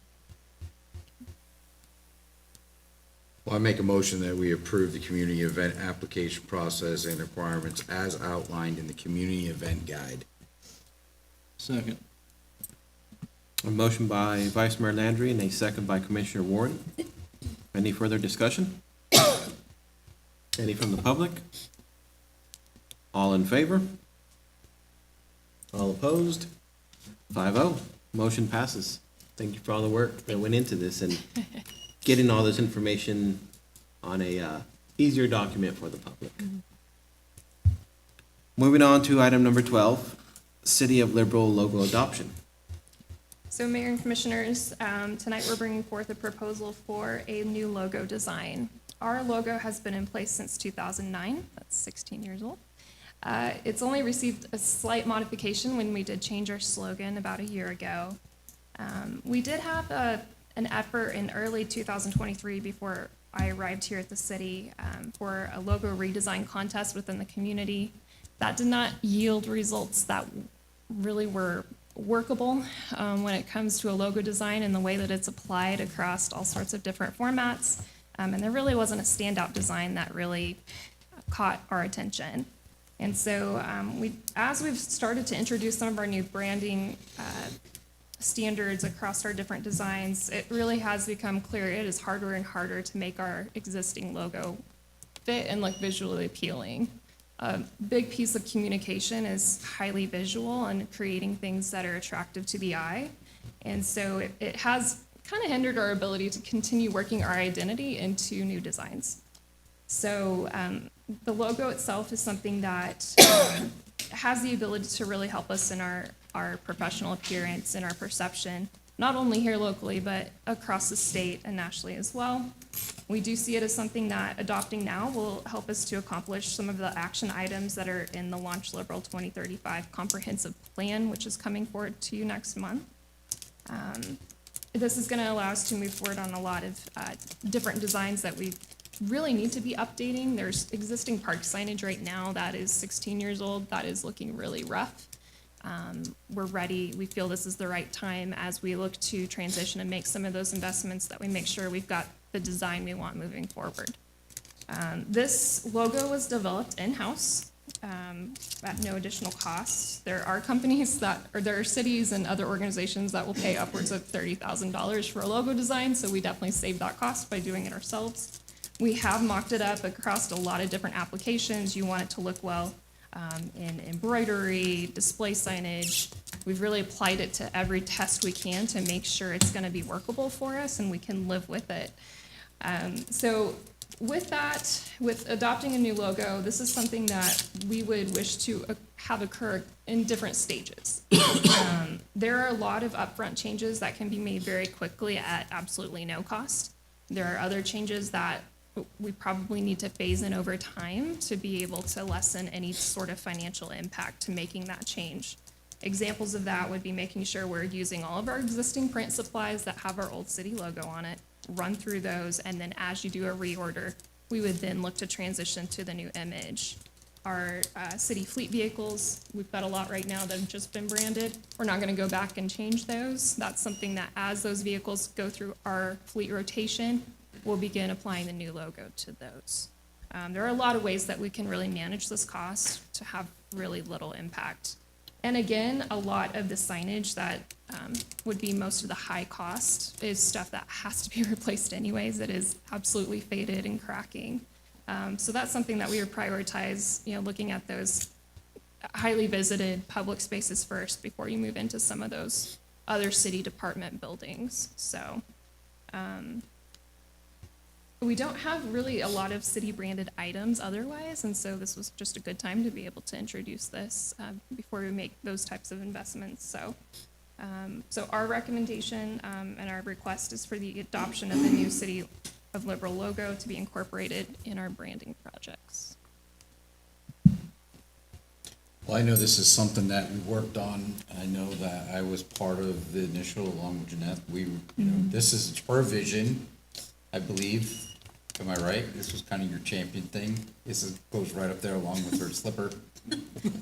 Well, I make a motion that we approve the community event application process and requirements as outlined in the community event guide. Second. A motion by Vice Mayor Landry and a second by Commissioner Warren. Any further discussion? Any from the public? All in favor? All opposed? 5-0. Motion passes. Thank you for all the work that went into this and getting all this information on a easier document for the public. Moving on to item number 12, City of Liberal logo adoption. So Mayor and Commissioners, tonight we're bringing forth a proposal for a new logo design. Our logo has been in place since 2009, that's 16 years old. It's only received a slight modification when we did change our slogan about a year ago. We did have an effort in early 2023 before I arrived here at the city for a logo redesign contest within the community. That did not yield results that really were workable when it comes to a logo design and the way that it's applied across all sorts of different formats. And there really wasn't a standout design that really caught our attention. And so as we've started to introduce some of our new branding standards across our different designs, it really has become clear it is harder and harder to make our existing logo fit and look visually appealing. A big piece of communication is highly visual and creating things that are attractive to the eye. And so it has kind of hindered our ability to continue working our identity into new designs. So the logo itself is something that has the ability to really help us in our professional appearance and our perception, not only here locally, but across the state and nationally as well. We do see it as something that adopting now will help us to accomplish some of the action items that are in the Launch Liberal 2035 Comprehensive Plan, which is coming forward to you next month. This is going to allow us to move forward on a lot of different designs that we really need to be updating. There's existing park signage right now that is 16 years old, that is looking really rough. We're ready, we feel this is the right time as we look to transition and make some of those investments that we make sure we've got the design we want moving forward. This logo was developed in-house at no additional cost. There are companies there are cities and other organizations that will pay upwards of $30,000 for a logo design, so we definitely saved that cost by doing it ourselves. We have mocked it up across a lot of different applications. You want it to look well in embroidery, display signage. We've really applied it to every test we can to make sure it's going to be workable for us and we can live with it. So with that, with adopting a new logo, this is something that we would wish to have occur in different stages. There are a lot of upfront changes that can be made very quickly at absolutely no cost. There are other changes that we probably need to phase in over time to be able to lessen any sort of financial impact to making that change. Examples of that would be making sure we're using all of our existing print supplies that have our old city logo on it, run through those, and then as you do a reorder, we would then look to transition to the new image. Our city fleet vehicles, we've got a lot right now that have just been branded. We're not gonna go back and change those. That's something that as those vehicles go through our fleet rotation, we'll begin applying the new logo to those. There are a lot of ways that we can really manage this cost to have really little impact. And again, a lot of the signage that would be most of the high cost is stuff that has to be replaced anyways. It is absolutely faded and cracking. So that's something that we would prioritize, looking at those highly visited public spaces first before you move into some of those other city department buildings. So we don't have really a lot of city branded items otherwise, and so this was just a good time to be able to introduce this before we make those types of investments. So our recommendation and our request is for the adoption of the new City of Liberal logo to be incorporated in our branding projects. Well, I know this is something that we worked on. I know that I was part of the initial along with Jeanette. This is her vision, I believe. Am I right? This was kind of your champion thing. Goes right up there along with her slipper.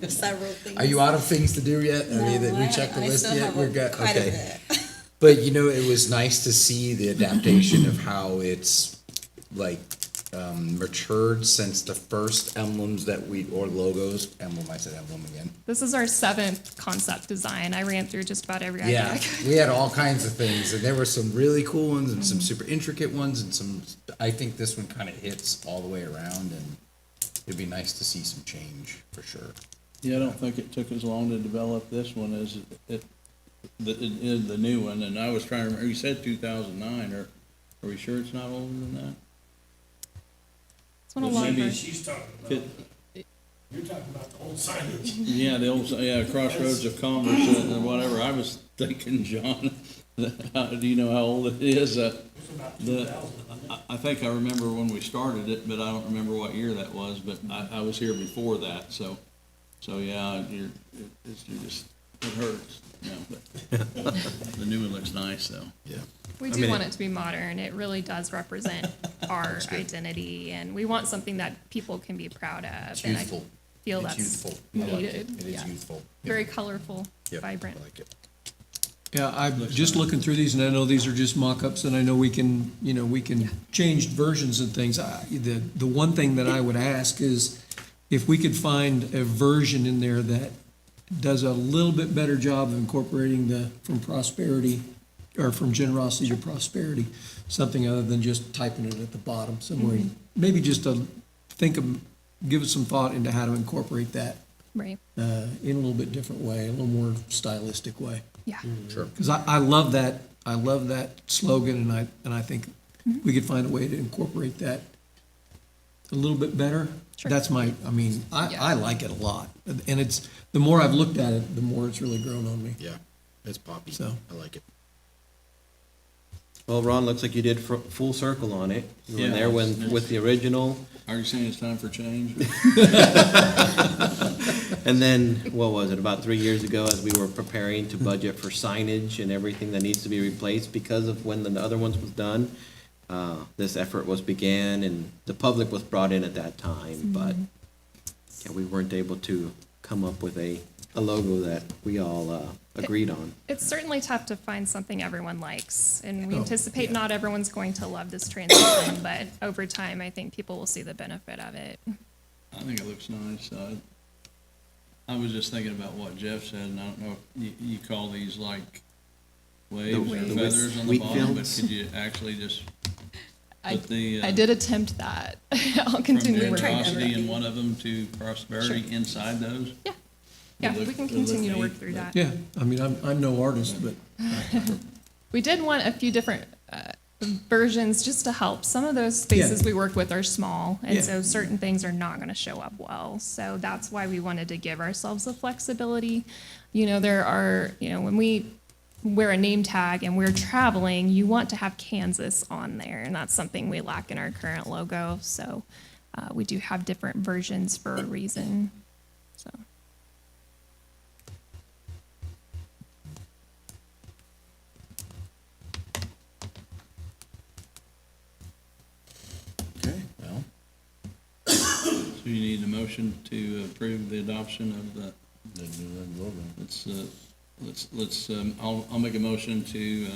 Several things. Are you out of things to do yet? No, we checked the list still yet? have We're good. quite a Okay. bit. But it was nice to see the adaptation of how it's matured since the first emblems or logos. I said emblem again. This is our 7th concept design. I ran through just about every idea. Yeah, we had all kinds of things, and there were some really cool ones and some super intricate ones, and I think this one kind of hits all the way around, and it'd be nice to see some change for sure. Yeah, I don't think it took as long to develop this one as the new one, and I was trying to remember, you said 2009, are we sure it's not older than that? It's been a Well, long maybe time. She's talking about, you're talking about the old signage. Yeah, the old, Crossroads of Commerce and whatever. I was thinking, John, do you know how old it is? It's about 2000. I think I remember when we started it, but I don't remember what year that was, but I was here before that, so yeah, it hurts, but the new one looks nice, though. Yeah. We do want it to be modern. It really does represent our identity, and we want something that people can be proud of. It's and youthful. I feel It's that's youthful. I like it. needed. It is Yeah. youthful. Very colorful, Yep, vibrant. I like it. Yeah, I'm just looking through these, and I know these are just mock-ups, and I know we can change versions and things. The one thing that I would ask is if we could find a version in there that does a little bit better job of incorporating from prosperity, or from generosity to prosperity, something other than just typing it at the bottom somewhere. Maybe just give us some thought into how to incorporate that Right. in a little bit different way, a little more stylistic way. Yeah. Sure. Because I love that, slogan, and I think we could find a way to incorporate that a little bit better. Sure. That's I like it a lot. And the more I've looked at it, the more it's really grown on me. Yeah, it's poppy. So. I like it. Well, Ron, looks like you did full circle on it. You were Yeah, there with the original, Are you saying it's time for change? and then, what was it, about 3 years ago, as we were preparing to budget for signage and everything that needs to be replaced because of when the other ones was done, this effort was began, and the public was brought in at that time, but yeah, we weren't able to come up with a logo that we all agreed on. It's certainly tough to find something everyone likes, and we anticipate yeah. not everyone's going to love this transition, but over time, I think people will see the benefit of it. I think it looks nice. I was just thinking about what Jeff said, and I don't know if you call these like waves or The feathers on the wheat bottom, but fields? could you actually just I, put the, I did attempt that. I'll from continue to work. generosity in one of them to prosperity inside those? Yeah, They we can look- they look continue to work neat, through but- that. Yeah, I mean, I'm no artist, but We did want a few different versions just to help. Some of those spaces we worked with are small, and Yeah. so certain things are not going to show up well. So that's why we wanted to give ourselves the flexibility. You know, there are, you know, when we wear a name tag and we're traveling, you want to have Kansas on there, and that's something we lack in our current logo. So we do have different versions for a reason. So. Okay, well, So you need a motion to approve the adoption of the, I'll make a motion to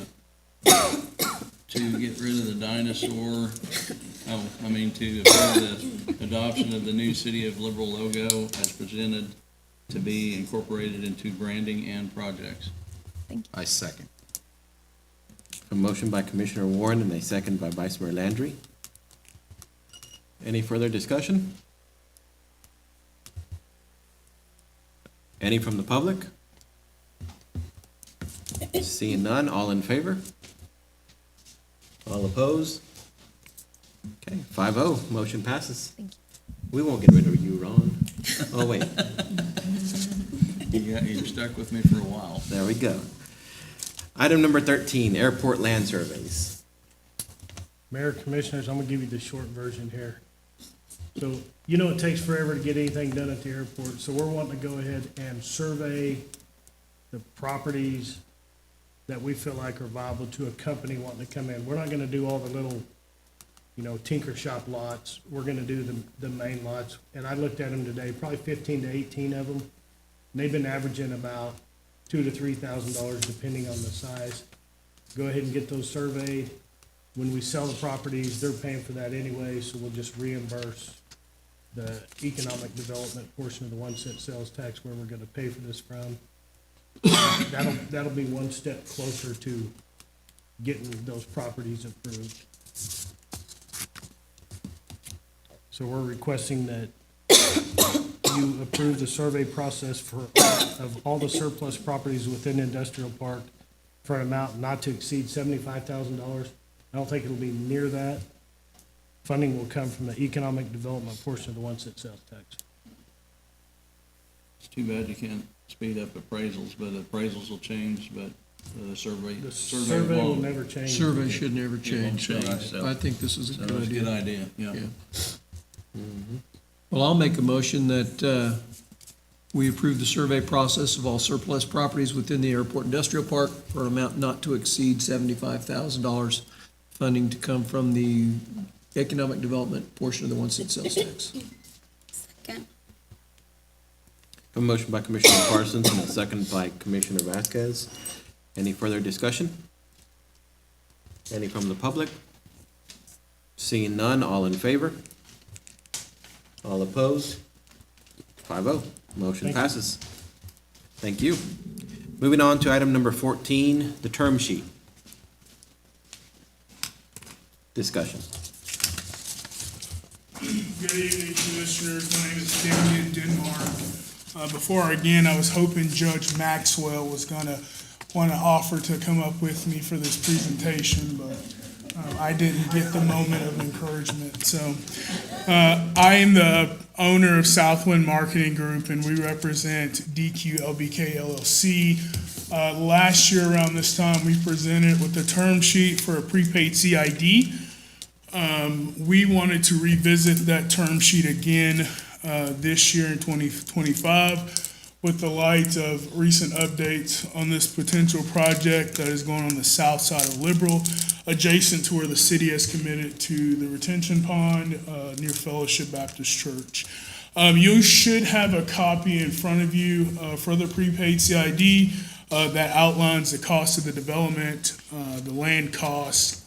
get rid of the dinosaur, to approve the adoption of the new City of Liberal logo as presented to be incorporated into branding and projects. I second. a motion by Commissioner Warren and a second by Vice Mayor Landry. Any further discussion? Any from the public? Seeing none, all in favor? All opposed? Okay, 5-0, motion passes. Thank you. We won't get rid of you, Ron. Oh, wait, You're stuck with me for a while. there we go. Item number 13, airport land surveys. Mayor, Commissioners, I'm gonna give you the short version here. So, you know, it takes forever to get anything done at the airport, so we're wanting to go ahead and survey the properties that we feel like are viable to a company wanting to come in. We're not gonna do all the little, you know, tinker shop lots. We're gonna do the main lots. And I looked at them today, probably 15 to 18 of them. And they've been averaging about $2,000 to $3,000 depending on the size. Go ahead and get those surveyed. When we sell the properties, they're paying for that anyway, so we'll just reimburse the economic development portion of the 1 cent sales tax where we're gonna pay for this from. That'll be one step closer to getting those properties approved. So we're requesting that you approve the survey process of all the surplus properties within the industrial park for an amount not to exceed $75,000. I don't think it'll be near that. Funding will come from the economic development portion of the 1 cent sales tax. It's too bad you can't speed up appraisals, but appraisals will change, but the survey The survey will won't. never change. survey should never It won't change. So change, so- I think this is a So good it's a good idea. idea, yeah. Yeah. Well, I'll make a motion that we approve the survey process of all surplus properties within the airport industrial park for an amount not to exceed $75,000, funding to come from the economic development portion of the 1 cent sales tax. Second. A motion by Commissioner Parsons and a second by Commissioner Vasquez. Any further discussion? Any from the public? Seeing none, all in favor? All opposed? 5-0, motion Thank you. passes. Thank you. Moving on to item number 14, the term sheet. Discussion. Good evening, Commissioners. My name is Damian Denmark. Before I begin, I was hoping Judge Maxwell was gonna wanna offer to come up with me for this presentation, but I didn't get the moment of encouragement. So I am the owner of Southwind Marketing Group, and we represent DQ LBK LLC. Last year around this time, we presented with the term sheet for a prepaid CID. We wanted to revisit that term sheet again this year in 2025 with the light of recent updates on this potential project that is going on the south side of Liberal, adjacent to where the city has committed to the retention pond near Fellowship Baptist Church. You should have a copy in front of you for the prepaid CID that outlines the cost of the development, the land costs,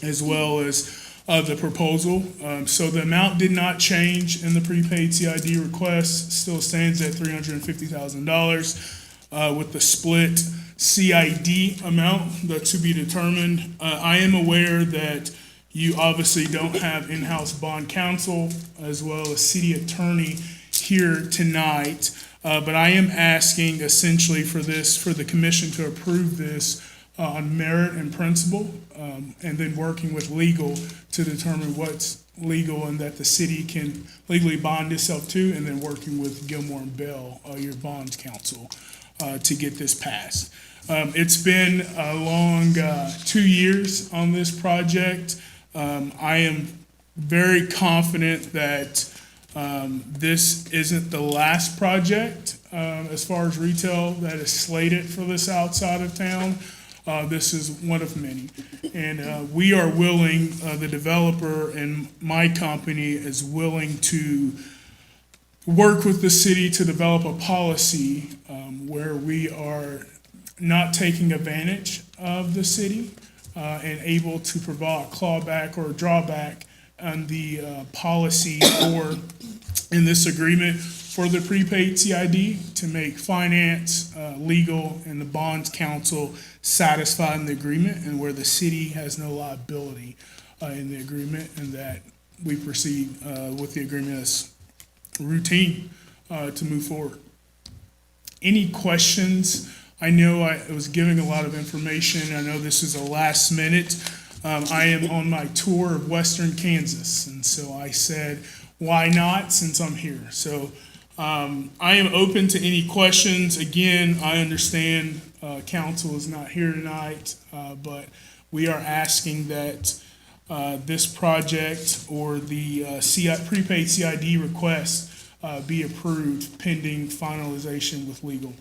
as well as the proposal. So the amount did not change in the prepaid CID request, still stands at $350,000 with the split CID amount that's to be determined. I am aware that You obviously don't have in-house bond counsel as well as city attorney here tonight, but I am asking essentially for the commission to approve this on merit and principle, and then working with legal to determine what's legal and that the city can legally bond itself to, and then working with Gilmore and Bell, your bonds counsel, to get this passed. It's been a long 2 years on this project. I am very confident that this isn't the last project as far as retail that is slated for the south side of town. This is one of many. And we are willing, the developer and my company is willing to work with the city to develop a policy where we are not taking advantage of the city and able to provide a clawback or a drawback on the policy or in this agreement for the prepaid CID to make finance, legal, and the bonds counsel satisfied in the agreement, and where the city has no liability in the agreement, and that we proceed with the agreement as routine to move forward. Any questions? I know I was giving a lot of information. I know this is a last minute. I am on my tour of Western Kansas, and so I said, why not, since I'm here? So I am open to any questions. Again, I understand council is not here tonight, but we are asking that this project or the prepaid CID request be approved pending finalization with legal.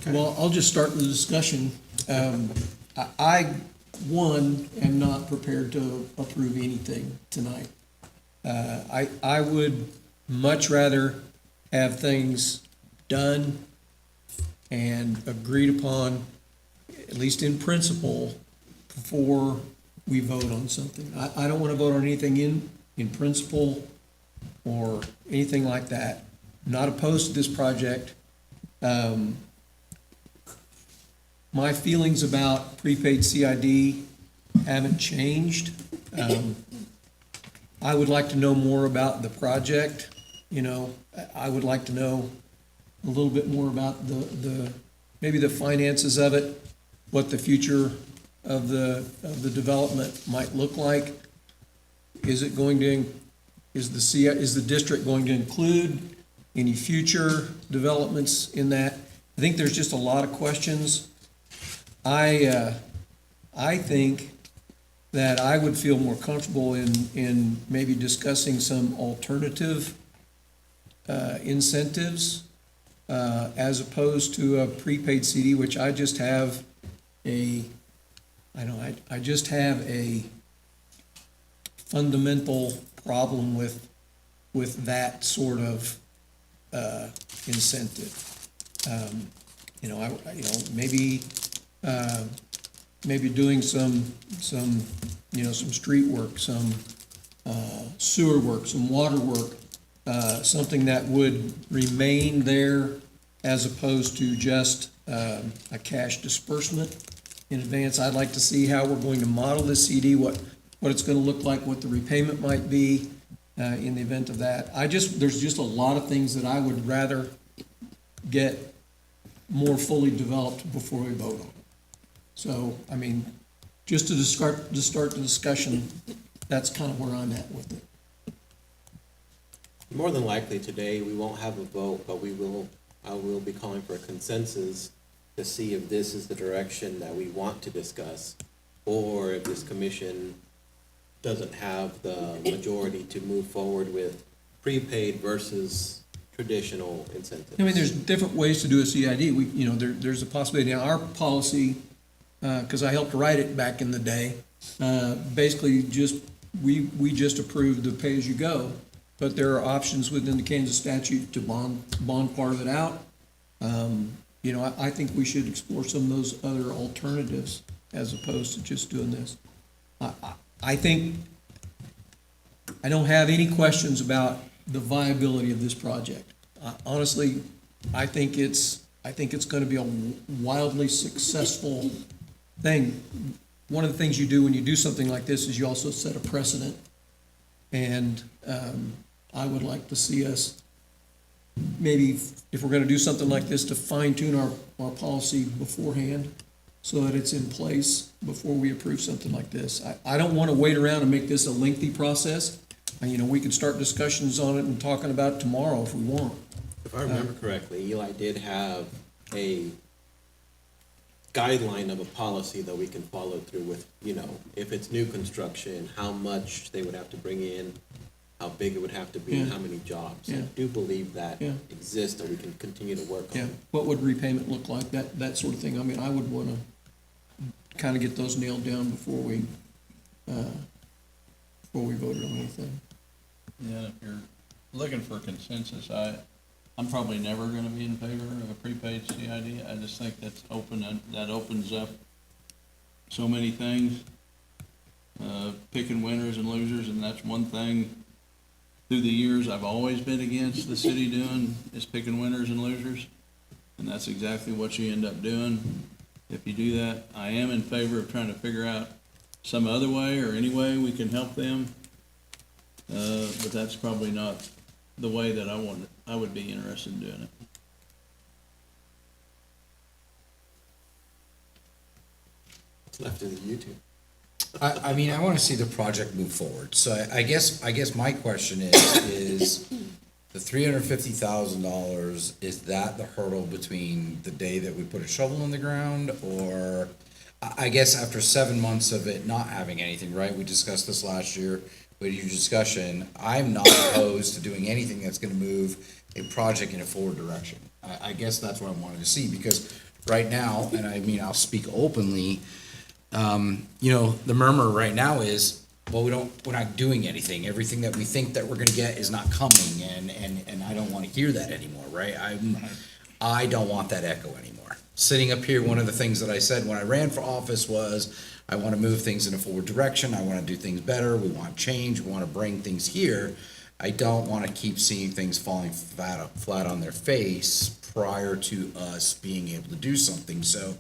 Well, I'll just start the discussion. One, am not prepared to approve anything tonight. I would much rather have things done and agreed upon, at least in principle, before we vote on something. I don't want to vote on anything in principle or anything like that. Not opposed to this project. My feelings about prepaid CID haven't changed. I would like to know more about the project. You know, I would like to know a little bit more about maybe the finances of it, what the future of the development might look like. Is the district going to include any future developments in that? I think there's just a lot of questions. I think that I would feel more comfortable in maybe discussing some alternative incentives as opposed to a prepaid CD, which I just have a fundamental problem with that sort of incentive. Maybe doing some street work, some sewer work, some water work, something that would remain there as opposed to just a cash disbursement in advance. I'd like to see how we're going to model this CD, what it's going to look like, what the repayment might be in the event of that. There's just a lot of things that I would rather get more fully developed before we vote on it. So, I mean, just to start the discussion, that's kind of where I'm at with it. More than likely today, we won't have a vote, but I will be calling for a consensus to see if this is the direction that we want to discuss, or if this commission doesn't have the majority to move forward with prepaid versus traditional incentives. I mean, there's different ways to do a CID. There's a possibility. Now, our policy, because I helped write it back in the day, basically we just approved the pay-as-you-go, but there are options within the Kansas statute to bond part of it out. I think we should explore some of those other alternatives as opposed to just doing this. I think I don't have any questions about the viability of this project. Honestly, I think it's I think it's gonna be a wildly successful thing. One of the things you do when you do something like this is you also set a precedent. And I would like to see us, maybe if we're gonna do something like this, to fine tune our policy beforehand so that it's in place before we approve something like this. I don't wanna wait around and make this a lengthy process. You know, we could start discussions on it and talking about it tomorrow if we want. If I remember correctly, Eli did have a guideline of a policy that we can follow through with, you know, if it's new construction, how much they would have to bring in, how big it would have to be, and Yeah. how many jobs. Yeah. I do believe that Yeah. exists, that we can continue to work Yeah, on. what would repayment look like, that sort of thing. I mean, I would wanna kinda get those nailed down before we voted on anything. Yeah, if you're looking for consensus, I'm probably never gonna be in favor of a prepaid CID. I just think that opens up so many things. Picking winners and losers, and that's one thing through the years I've always been against the city doing, is picking winners and losers. And that's exactly what you end up doing if you do that. I am in favor of trying to figure out some other way or any way we can help them. But that's probably not the way that I would be interested in doing it. It's left to you two. I mean, I wanna see the project move forward, so I guess my question is the $350,000, is that the hurdle between the day that we put a shovel in the ground, or, I guess after 7 months of it not having anything, right, we discussed this last year, we had a huge discussion, I'm not opposed to doing anything that's gonna move a project in a forward direction. I guess that's what I wanted to see, because right now, and I mean, I'll speak openly, you know, the murmur right now is, well, we're not doing anything. Everything that we think that we're gonna get is not coming, and I don't wanna hear that anymore, right? I don't want that echo anymore. Sitting up here, one of the things that I said when I ran for office was, I wanna move things in a forward direction, I wanna do things better, we want change, we wanna bring things here. I don't wanna keep seeing things falling flat on their face prior to us being able to do something, so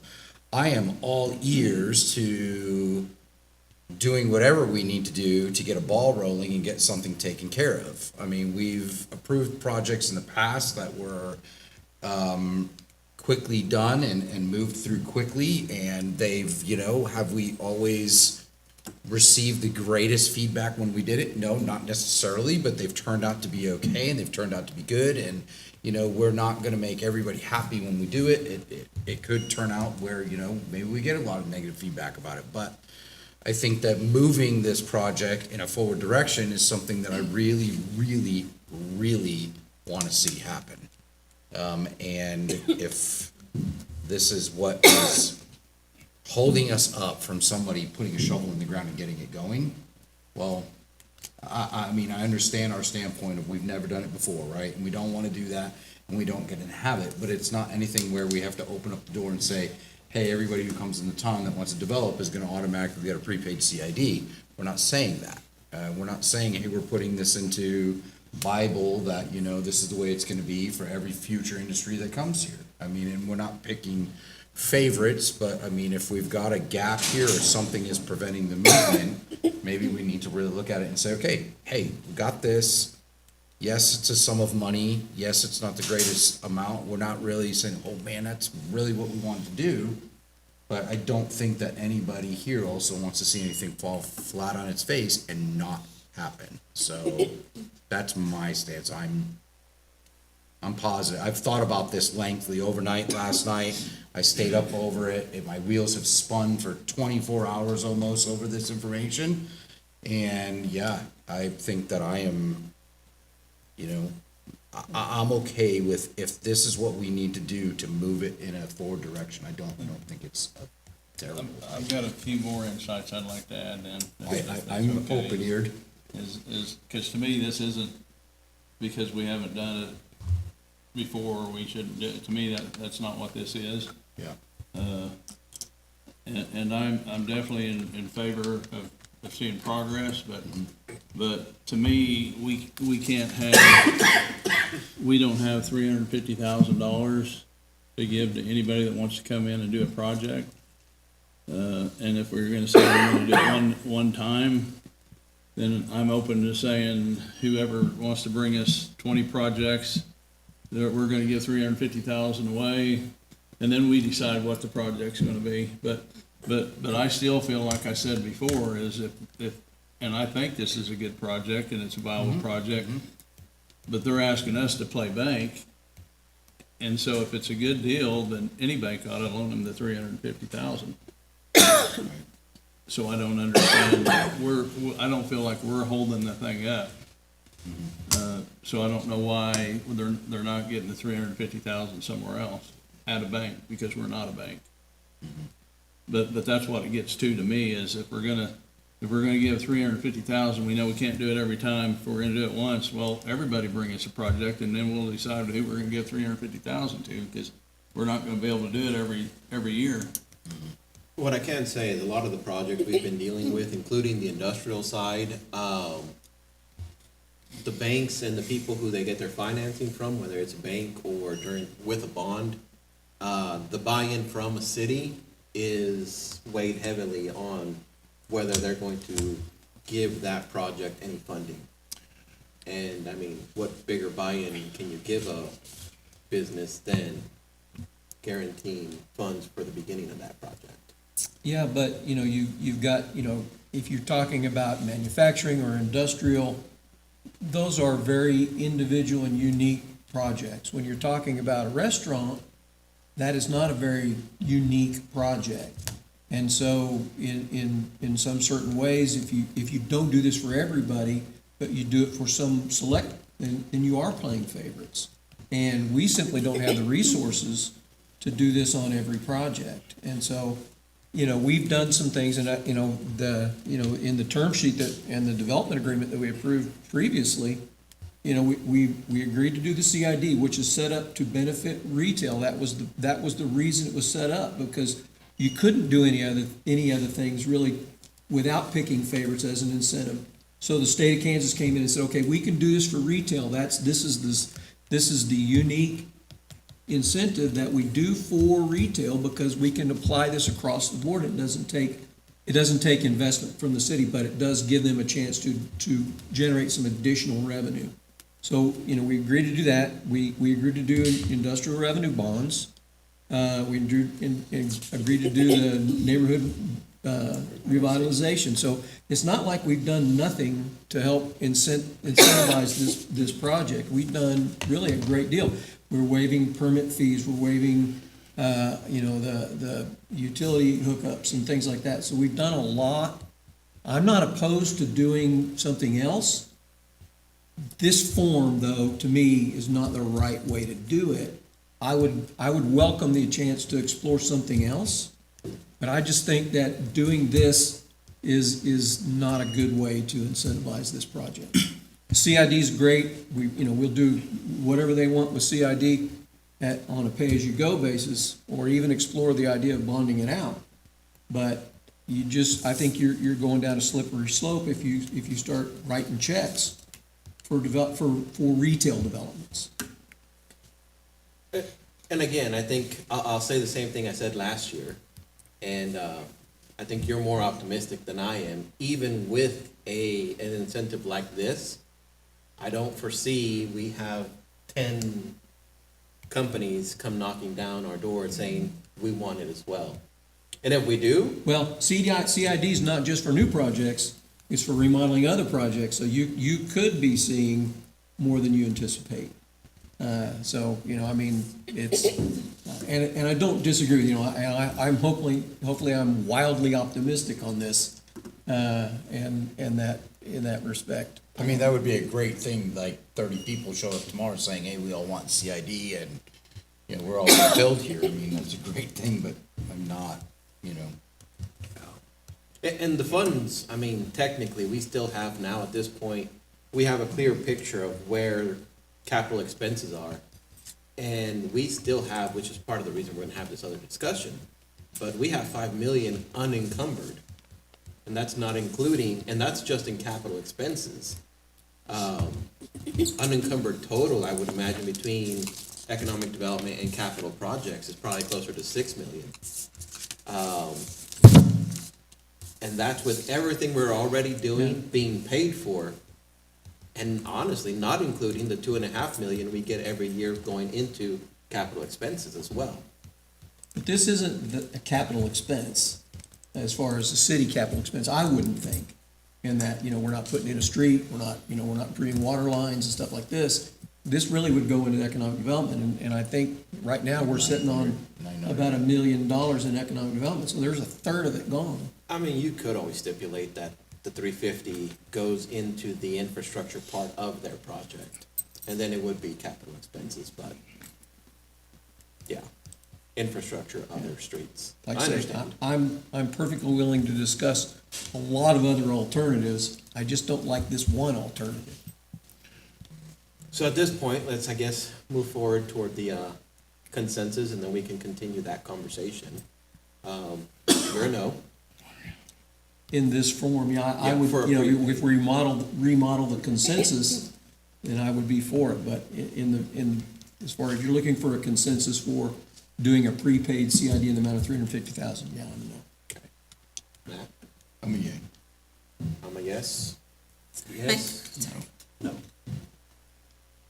I am all ears to doing whatever we need to do to get a ball rolling and get something taken care of. I mean, we've approved projects in the past that were quickly done and moved through quickly, and they've, you know, have we always received the greatest feedback when we did it? No, not necessarily, but they've turned out to be okay, and they've turned out to be good, and, you know, we're not gonna make everybody happy when we do it. It could turn out where, you know, maybe we get a lot of negative feedback about it, but I think that moving this project in a forward direction is something that I really, really, really wanna see happen. And if this is what is holding us up from somebody putting a shovel in the ground and getting it going, well, I mean, I understand our standpoint of we've never done it before, right? And we don't wanna do that, and we don't get in the habit, but it's not anything where we have to open up the door and say, hey, everybody who comes in the town that wants to develop is gonna automatically get a prepaid CID. We're not saying that. We're not saying, hey, we're putting this into Bible that, you know, this is the way it's gonna be for every future industry that comes here. I mean, and we're not picking favorites, but I mean, if we've got a gap here or something is preventing the movement, maybe we need to really look at it and say, okay, hey, we got this. Yes, it's a sum of money. Yes, it's not the greatest amount. We're not really saying, oh man, that's really what we wanted to do. But I don't think that anybody here also wants to see anything fall flat on its face and not happen. So that's my stance. I'm positive. I've thought about this lengthily overnight, last night. I stayed up over it. My wheels have spun for 24 hours almost over this information. And yeah, I think that I am, you know, I'm okay with, if this is what we need to do to move it in a forward direction. I don't think it's terrible. I've got a few more insights I'd like to add then. I'm open-eared. Because to me, this isn't because we haven't done it before, or we shouldn't do it. To me, that's not what this is. Yeah. And I'm definitely in favor of seeing progress, but to me, we can't have, we don't have $350,000 to give to anybody that wants to come in and do a project. And if we're gonna say we're gonna do it one time, then I'm open to saying whoever wants to bring us 20 projects, that we're gonna give 350,000 away, and then we decide what the project's gonna be. But I still feel, like I said before, is if, and I think this is a good project and it's a viable project, but they're asking us to play bank. And so if it's a good deal, then any bank ought to loan them the 350,000. So I don't understand, I don't feel like we're holding the thing up. So I don't know why they're not getting the 350,000 somewhere else at a bank, because we're not a bank. But that's what it gets to me, is if we're gonna give 350,000, we know we can't do it every time. If we're gonna do it once, well, everybody bring us a project, and then we'll decide who we're gonna give 350,000 to, because we're not gonna be able to do it every year. What I can say is a lot of the projects we've been dealing with, including the industrial side, the banks and the people who they get their financing from, whether it's a bank or with a bond, the buy-in from a city is weighed heavily on whether they're going to give that project any funding. And I mean, what bigger buy-in can you give a business than guaranteeing funds for the beginning of that project? Yeah, but, you've got, if you're talking about manufacturing or industrial, those are very individual and unique projects. When you're talking about a restaurant, that is not a very unique project. And so in some certain ways, if you don't do this for everybody, but you do it for some select, then you are playing favorites. And we simply don't have the resources to do this on every project. And so, we've done some things, and in the term sheet and the development agreement that we approved previously, we agreed to do the CID, which is set up to benefit retail. That was the reason it was set up, because you couldn't do any other things really without picking favorites as an incentive. So the state of Kansas came in and said, okay, we can do this for retail. This is the unique incentive that we do for retail, because we can apply this across the board. It doesn't take investment from the city, but it does give them a chance to generate some additional revenue. So, we agreed to do that. We agreed to do industrial revenue bonds. We agreed to do the neighborhood revitalization. So it's not like we've done nothing to help incentivize this project. We've done really a great deal. We're waiving permit fees. We're waiving, the utility hookups and things like that. So we've done a lot. I'm not opposed to doing something else. This form, though, to me, is not the right way to do it. I would welcome the chance to explore something else, but I just think that doing this is not a good way to incentivize this project. CID is great. We'll do whatever they want with CID on a pay-as-you-go basis, or even explore the idea of bonding it out. But I think you're going down a slippery slope if you start writing checks for retail developments. And again, I think I'll say the same thing I said last year, and I think you're more optimistic than I am. Even with an incentive like this, I don't foresee we have 10 companies come knocking down our door saying we want it as well. And if we do, well, CID is not just for new projects; it's for remodeling other projects. So you could be seeing more than you anticipate. It's, and I don't disagree with you. I'm hopefully I'm wildly optimistic on this, and that in that respect. I mean, that would be a great thing, like 30 people show up tomorrow saying, hey, we all want CID and, we're all gonna build here. I mean, that's a great thing, but I'm not, And the funds, technically, we still have now at this point, we have a clear picture of where capital expenses are. And we still have, which is part of the reason we're gonna have this other discussion, but we have 5 million unencumbered. And that's not including, and that's just in capital expenses. Unencumbered total, I would imagine between economic development and capital projects is probably closer to 6 million. And that's with everything we're already doing, being paid for, and honestly, not including the 2.5 million we get every year going into capital expenses as well. But this isn't a capital expense, as far as the city capital expense, I wouldn't think. In that, we're not putting in a street, we're not bringing water lines and stuff like this. This really would go into economic development, and I think right now we're sitting on about $1 million in economic development, so there's a third of it gone. I mean, you could always stipulate that the 350 goes into the infrastructure part of their project, and then it would be capital expenses, but, yeah, infrastructure, other streets. I Like I say, understand. I'm perfectly willing to discuss a lot of other alternatives. I just don't like this one alternative. So at this point, let's, I guess, move forward toward the consensus, and then we can continue that conversation. You're a no. In this form, I Yeah, would, for a if we remodel the consensus, then I would be for it, but as far as you're looking for a consensus for doing a prepaid CID in the amount of $350,000, yeah, I'm a no. Matt? I'm a yay. I'm a yes. Yes? No.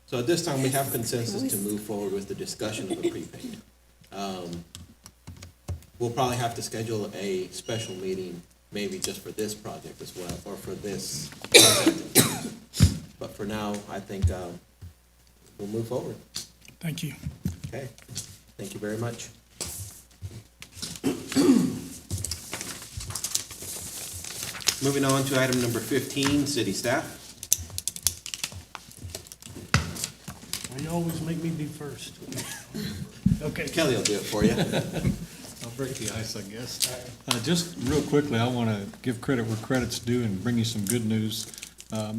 So at this time, we have consensus to move forward with the discussion of a prepaid. We'll probably have to schedule a special meeting, maybe just for this project as well, or for this. But for now, I think we'll move forward. Thank you. Okay, thank you very much. Moving on to item number 15, city staff. You always make me be first. Okay. Kelly will do it for you. I'll break the ice, I guess. Just real quickly, I want to give credit where credit's due and bring you some good news.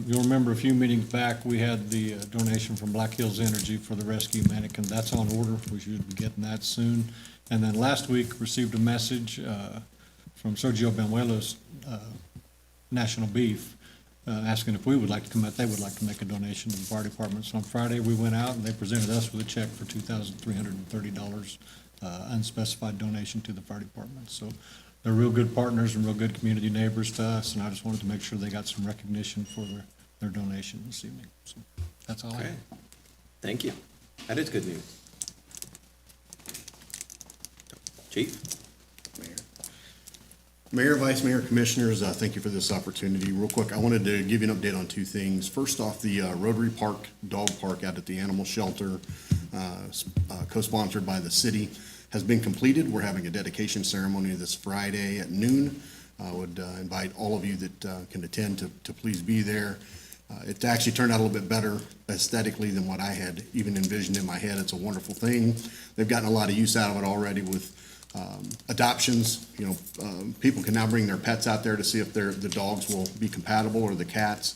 You'll remember a few meetings back, we had the donation from Black Hills Energy for the rescue mannequin. That's on order. We should be getting that soon. And then last week, received a message from Sergio Benuelos, National Beef, asking if we would like to come out, they would like to make a donation to the fire department. So on Friday, we went out and they presented us with a check for $2,330, unspecified donation to the fire department. So they're real good partners and real good community neighbors to us, and I just wanted to make sure they got some recognition for their donation this evening. So that's all I Okay. have. Thank you. That is good news. Chief? Mayor, Vice Mayor, Commissioners, thank you for this opportunity. Real quick, I wanted to give you an update on two things. First off, the Rotary Park Dog Park out at the animal shelter, co-sponsored by the city, has been completed. We're having a dedication ceremony this Friday at noon. I would invite all of you that can attend to please be there. It actually turned out a little bit better aesthetically than what I had even envisioned in my head. It's a wonderful thing. They've gotten a lot of use out of it already with adoptions. People can now bring their pets out there to see if the dogs will be compatible, or the cats.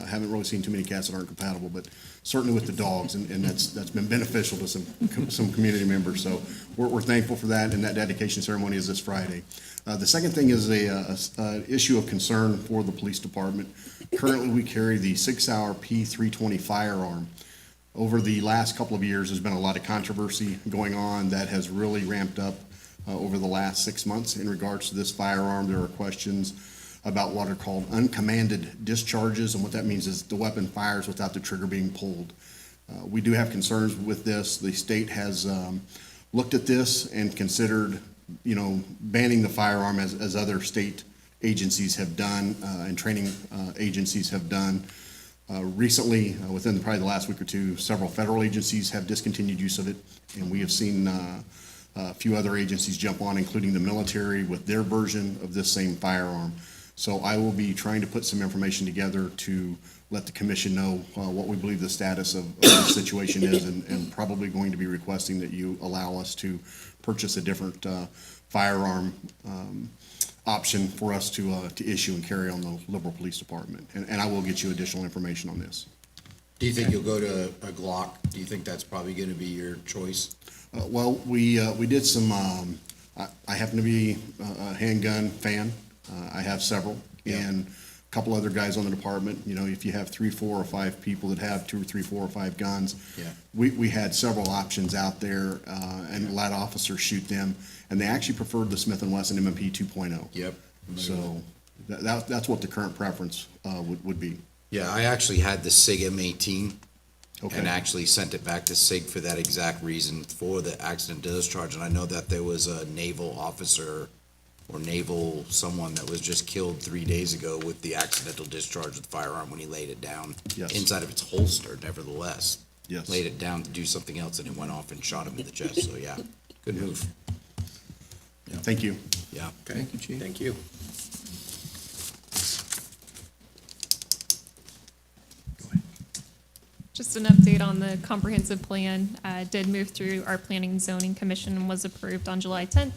Haven't really seen too many cats that aren't compatible, but certainly with the dogs, and that's been beneficial to some community members. So we're thankful for that, and that dedication ceremony is this Friday. The second thing is a issue of concern for the police department. Currently, we carry the 6-hour P320 firearm. Over the last couple of years, there's been a lot of controversy going on that has really ramped up over the last 6 months in regards to this firearm. There are questions about what are called uncommanded discharges, and what that means is the weapon fires without the trigger being pulled. We do have concerns with this. The state has looked at this and considered, banning the firearm as other state agencies have done, and training agencies have done. Recently, within probably the last week or two, several federal agencies have discontinued use of it, and we have seen a few other agencies jump on, including the military, with their version of this same firearm. So I will be trying to put some information together to let the commission know what we believe the status of the situation is, and probably going to be requesting that you allow us to purchase a different firearm option for us to issue and carry on the Liberal Police Department. And I will get you additional information on this. Do you think you'll go to a Glock? Do you think that's probably gonna be your choice? Well, we did some, I happen to be a handgun fan. I have several, and couple other guys on the department. You know, if you have 3, 4, or 5 people that have 2 or 3, 4, or 5 guns. Yeah. We had several options out there, and let officers shoot them, and they actually preferred the Smith & Wesson M&P 2.0. Yep. So that's what the current preference would be. Yeah, I actually had the SIG M18 Okay. and actually sent it back to SIG for that exact reason, for the accident discharge. And I know that there was a naval officer or naval someone that was just killed 3 days ago with the accidental discharge of the firearm when he laid it down Yes. inside of its holster, nevertheless. Yes. Laid it down to do something else and it went off and shot him in the chest. So, yeah, good move. Thank you. Yeah. Thank you, Chief. Thank you. Just an update on the comprehensive plan, did move through our Planning and Zoning Commission and was approved on July 10th.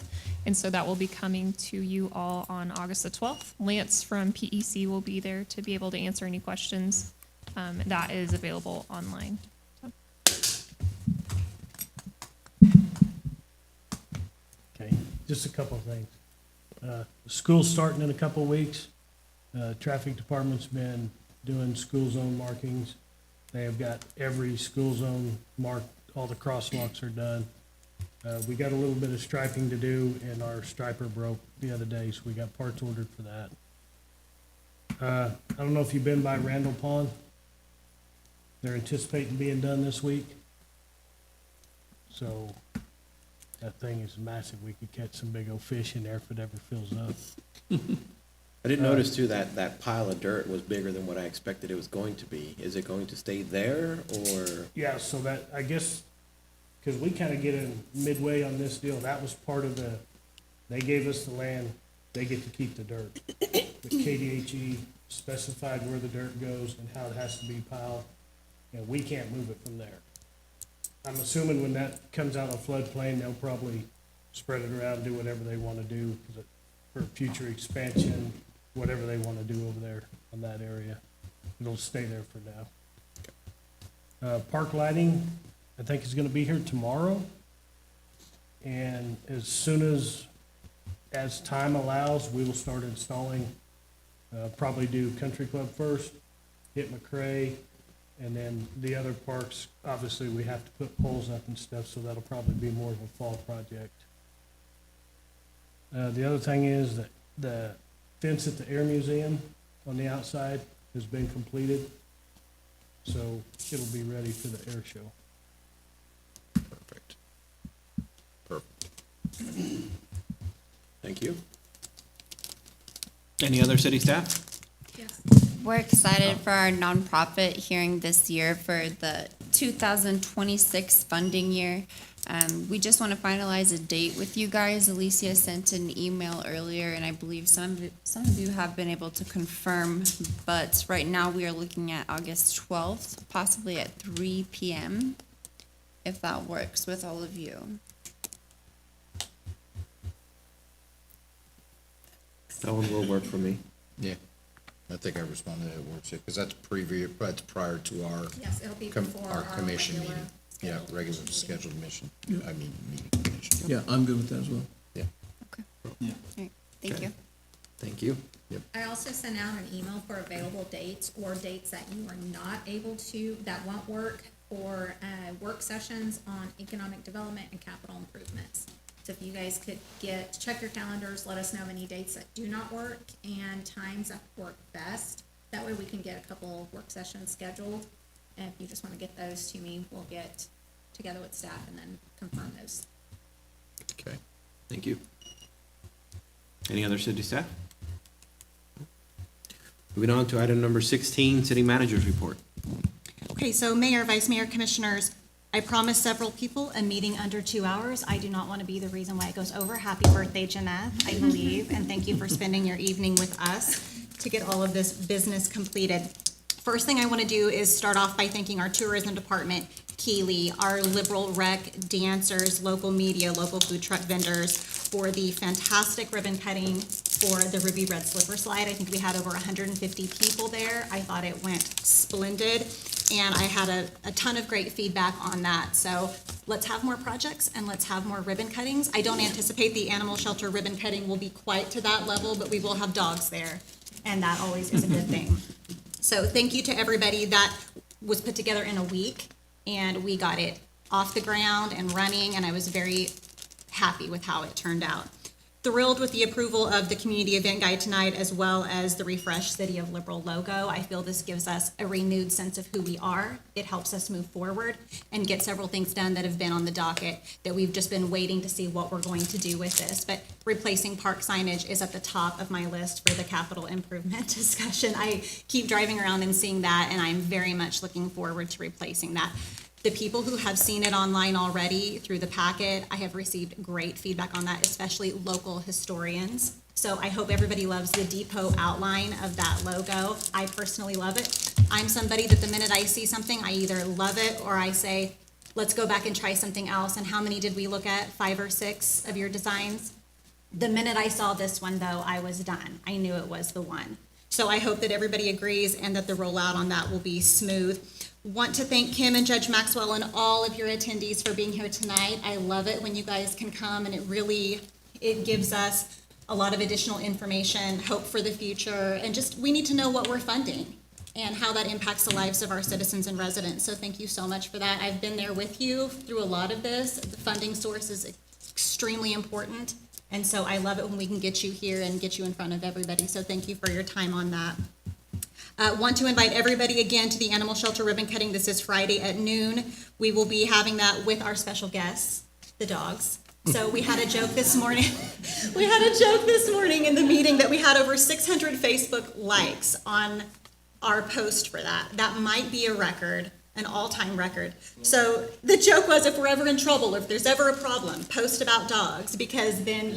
And so that will be coming to you all on August the 12th. Lance from PEC will be there to be able to answer any questions. That is available online. Okay, just a couple of things. School's starting in a couple of weeks. Traffic department's been doing school zone markings. They have got every school zone marked, all the crosswalks are done. We got a little bit of striping to do, and our striper broke the other day, so we got parts ordered for that. I don't know if you've been by Randall Pond. They're anticipating being done this week. So that thing is massive. We could catch some big old fish in there if it ever fills up. I did notice too that that pile of dirt was bigger than what I expected it was going to be. Is it going to stay there or? Yeah, so that, I guess, because we kind of get in midway on this deal, that was part of the, they gave us the land, they get to keep the dirt. But KDHE specified where the dirt goes and how it has to be piled, and we can't move it from there. I'm assuming when that comes out of floodplain, they'll probably spread it around, do whatever they want to do for future expansion, whatever they want to do over there on that area. It'll stay there for now. Park lighting, I think is gonna be here tomorrow. And as soon as time allows, we will start installing, probably do Country Club first, hit McCray, and then the other parks, obviously, we have to put poles up and stuff, so that'll probably be more of a fall project. The other thing is that the fence at the Air Museum on the outside has been completed, so it'll be ready for the air show. Perfect. Perfect. Thank you. Any other city staff? We're excited for our nonprofit hearing this year for the 2026 funding year. We just want to finalize a date with you guys. Alicia sent an email earlier, and I believe some of you have been able to confirm, but right now we are looking at August 12th, possibly at 3 p.m., if that works with all of you. That one will work for me. Yeah. I think I responded that it works, because that's that's prior to our. Yes, it'll be com- before our our commission regular meeting. Yeah, scheduled regular meeting. scheduled mission, Yeah. meeting commission. Yeah, I'm good with that as well. Yeah. Okay. All right, thank Okay. you. Thank you. I also sent out an email for available dates or dates that you are not able to, that won't work for work sessions on economic development and capital improvements. So if you guys could check your calendars, let us know any dates that do not work and times that work best. That way we can get a couple work sessions scheduled. And if you just want to get those to me, we'll get together with staff and then confirm those. Okay, thank you. Any other city staff? Moving on to item number 16, city manager's report. Okay, so Mayor, Vice Mayor, Commissioners, I promised several people a meeting under 2 hours. I do not want to be the reason why it goes over. Happy birthday, Jeanette, I believe, and thank you for spending your evening with us to get all of this business completed. First thing I want to do is start off by thanking our tourism department, Keeley, our liberal rec dancers, local media, local food truck vendors for the fantastic ribbon cutting for the Ruby Red Slipper Slide. I think we had over 150 people there. I thought it went splendid, and I had a ton of great feedback on that. So let's have more projects and let's have more ribbon cuttings. I don't anticipate the animal shelter ribbon cutting will be quite to that level, but we will have dogs there. and that always is a good thing. So thank you to everybody. That was put together in a week, and we got it off the ground and running, and I was very happy with how it turned out. Thrilled with the approval of the community event guide tonight, as well as the refreshed City of Liberal logo. I feel this gives us a renewed sense of who we are. It helps us move forward and get several things done that have been on the docket that we've just been waiting to see what we're going to do with this. But replacing park signage is at the top of my list for the capital improvement discussion. I keep driving around and seeing that, and I'm very much looking forward to replacing that. The people who have seen it online already through the packet, I have received great feedback on that, especially local historians. So I hope everybody loves the depot outline of that logo. I personally love it. I'm somebody that the minute I see something, I either love it or I say, let's go back and try something else. And how many did we look at? 5 or 6 of your designs? The minute I saw this one, though, I was done. I knew it was the one. So I hope that everybody agrees and that the rollout on that will be smooth. Want to thank Kim and Judge Maxwell and all of your attendees for being here tonight. I love it when you guys can come, and it gives us a lot of additional information, hope for the future, and just we need to know what we're funding and how that impacts the lives of our citizens and residents. So thank you so much for that. I've been there with you through a lot of this. The funding source is extremely important, and so I love it when we can get you here and get you in front of everybody. So thank you for your time on that. Want to invite everybody again to the animal shelter ribbon cutting. This is Friday at noon. We will be having that with our special guests, the dogs. So we had a joke this morning. We had a joke this morning in the meeting that we had over 600 Facebook likes on our post for that. That might be a record, an all-time record. So the joke was, if we're ever in trouble, if there's ever a problem, post about dogs, because then,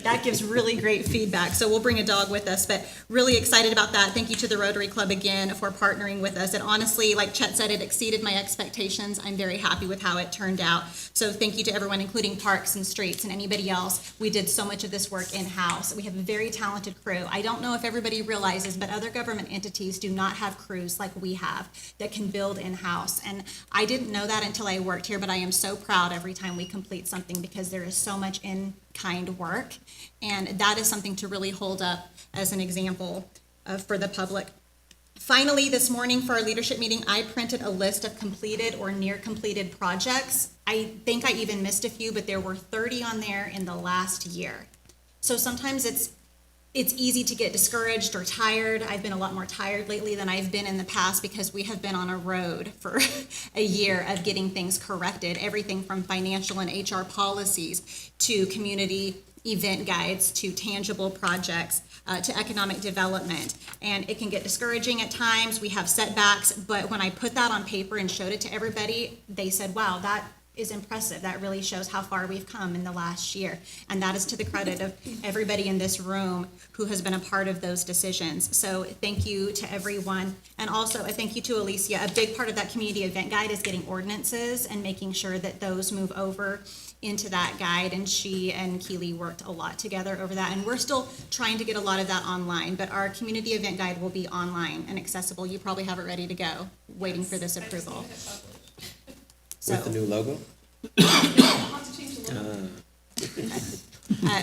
that gives really great feedback. So we'll bring a dog with us, but really excited about that. Thank you to the Rotary Club again for partnering with us. And honestly, like Chet said, it exceeded my expectations. I'm very happy with how it turned out. So thank you to everyone, including Parks and Streets and anybody else. We did so much of this work in-house. We have a very talented crew. I don't know if everybody realizes, but other government entities do not have crews like we have that can build in-house. And I didn't know that until I worked here, but I am so proud every time we complete something because there is so much in-kind work. And that is something to really hold up as an example for the public. Finally, this morning for our leadership meeting, I printed a list of completed or near completed projects. I think I even missed a few, but there were 30 on there in the last year. So sometimes it's easy to get discouraged or tired. I've been a lot more tired lately than I've been in the past because we have been on a road for a year of getting things corrected, everything from financial and HR policies to community event guides to tangible projects to economic development. And it can get discouraging at times. We have setbacks, but when I put that on paper and showed it to everybody, they said, wow, that is impressive. That really shows how far we've come in the last year. And that is to the credit of everybody in this room who has been a part of those decisions. So thank you to everyone. And also a thank you to Alicia. A big part of that community event guide is getting ordinances and making sure that those move over into that guide. And she and Keely worked a lot together over that. And we're still trying to get a lot of that online, but our community event guide will be online and accessible. You probably have it ready to go, waiting for this approval. With the new logo?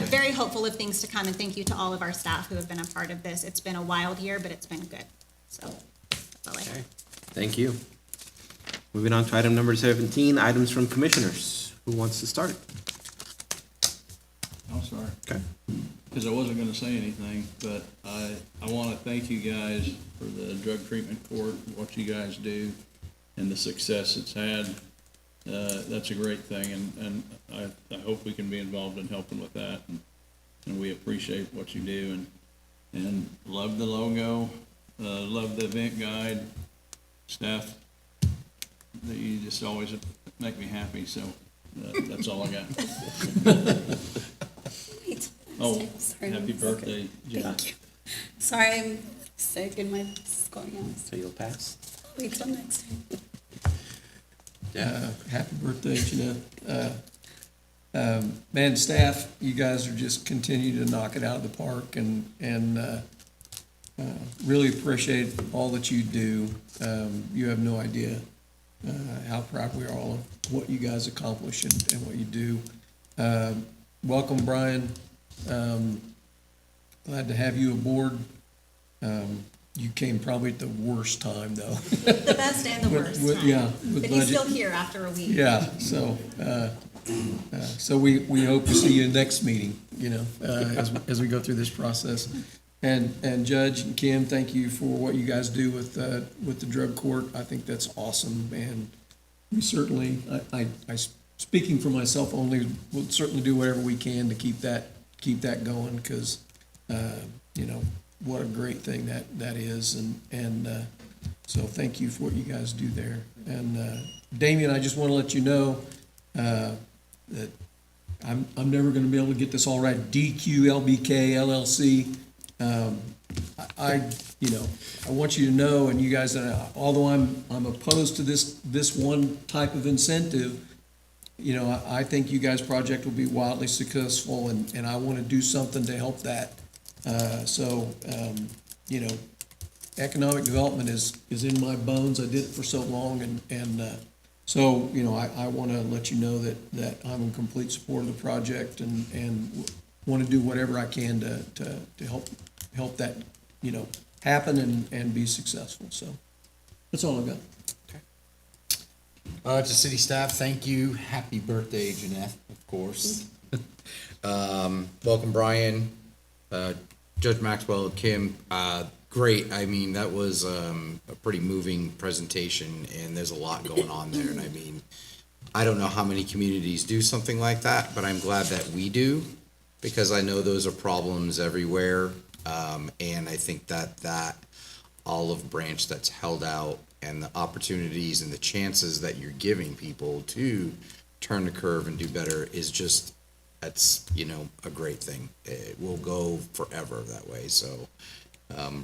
Very hopeful of things to come, and thank you to all of our staff who have been a part of this. It's been a wild year, but it's been good. So that's all I have. Thank you. Moving on to item number 17, items from commissioners. Who wants to start? I'll start. Okay. Because I wasn't gonna say anything, but I wanna thank you guys for the drug treatment court, what you guys do, and the success it's had. That's a great thing, and I hope we can be involved in helping with that, and we appreciate what you do, and love the logo, love the event guide, staff, that you just always make me happy, so that's all I got. Oh, Sorry, happy birthday, Jen. Thank you. Sorry, I'm sick and my voice is going out. So you'll pass? Wait till next time. Happy birthday, Jeanette. Man, staff, you guys are just continue to knock it out of the park and really appreciate all that you do. You have no idea how proud we are all of what you guys accomplish and what you do. Welcome, Brian. Glad to have you aboard. You came probably at the worst time, though. The best and the worst time. Yeah. with But he's budget. still here after a week. Yeah, so we hope to see you next meeting, as we go through this process. And Judge and Kim, thank you for what you guys do with the drug court. I think that's awesome, and we certainly, speaking for myself only, we'll certainly do whatever we can to keep that going, because, what a great thing that is, and so thank you for what you guys do there. And Damien, I just want to let you know that I'm never going to be able to get this all right. DQLBK LLC. I want you to know, and you guys, although I'm opposed to this one type of incentive, I think you guys' project will be wildly successful, and I want to do something to help that. Economic development is in my bones. I did it for so long, so I want to let you know that I'm in complete support of the project and want to do whatever I can to help that, happen and be successful. So that's all I've got. To city staff, thank you. Happy birthday, Jeanette, of course. Welcome, Brian, Judge Maxwell, Kim. Great. I mean, that was a pretty moving presentation, and there's a lot going on there. And I mean, I don't know how many communities do something like that, but I'm glad that we do, because I know those are problems everywhere. And I think that olive branch that's held out and the opportunities and the chances that you're giving people to turn the curve and do better is just, that's, a great thing. It will go forever that way. So,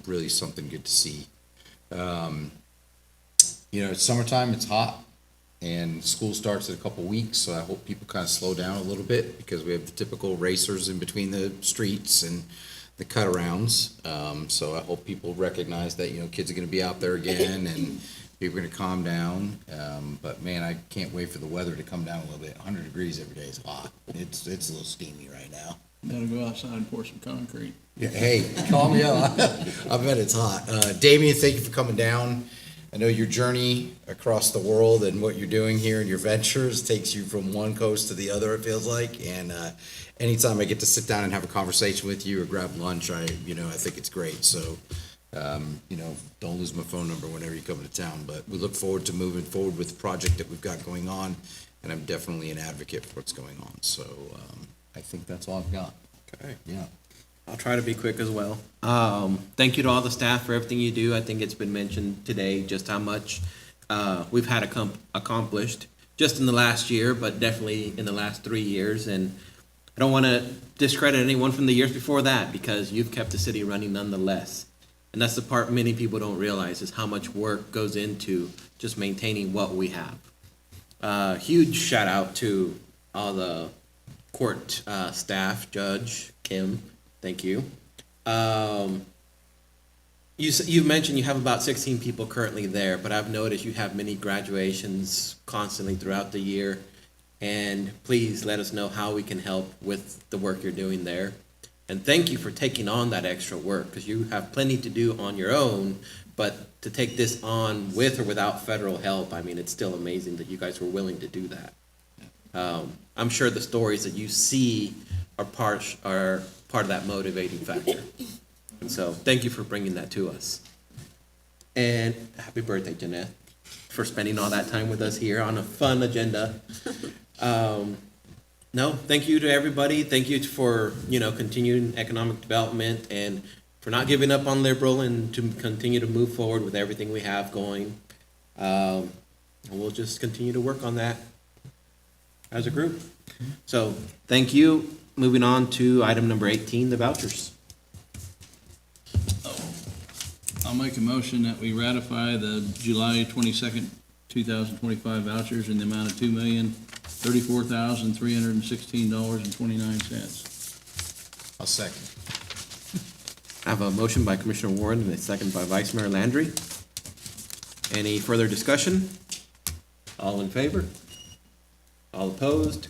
really something good to see. It's summertime, it's hot, and school starts in a couple weeks, so I hope people kind of slow down a little bit, because we have the typical racers in between the streets and the cut-arounds. So I hope people recognize that, kids are gonna be out there again, and people are gonna calm down. But man, I can't wait for the weather to come down a little bit. 100 degrees every day is hot. It's a little steamy right now. Gotta go outside and pour some concrete. Yeah, hey, calm down. I bet it's hot. Damien, thank you for coming down. I know your journey across the world and what you're doing here and your ventures takes you from one coast to the other, it feels like. And anytime I get to sit down and have a conversation with you or grab lunch, I think it's great. So, don't lose my phone number whenever you come to town. But we look forward to moving forward with the project that we've got going on. And I'm definitely an advocate for what's going on. So, I think that's all I've got. Okay. Yeah. I'll try to be quick as well. Thank you to all the staff for everything you do. I think it's been mentioned today just how much we've had accomplished just in the last year, but definitely in the last 3 years. And I don't want to discredit anyone from the years before that, because you've kept the city running nonetheless. And that's the part many people don't realize, is how much work goes into just maintaining what we have. Huge shout out to all the court staff, Judge, Kim, thank you. You mentioned you have about 16 people currently there, but I've noticed you have many graduations constantly throughout the year. And please let us know how we can help with the work you're doing there. And thank you for taking on that extra work, because you have plenty to do on your own, but to take this on with or without federal help, I mean, it's still amazing that you guys were willing to do that. I'm sure the stories that you see are part of that motivating factor. And so thank you for bringing that to us. And happy birthday, Jeanette, for spending all that time with us here on a fun agenda. No, thank you to everybody. Thank you for, continuing economic development and for not giving up on Liberal, and to continue to move forward with everything we have going. And we'll just continue to work on that as a group. So thank you. Moving on to item number 18, the vouchers. I'll make a motion that we ratify the July 22nd, 2025 vouchers in the amount of $2,034,316.29. I'll second. I have a motion by Commissioner Warren and a second by Vice Mayor Landry. Any further discussion? All in favor? All opposed?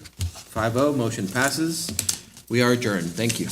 5-0, motion passes. We are adjourned. Thank you.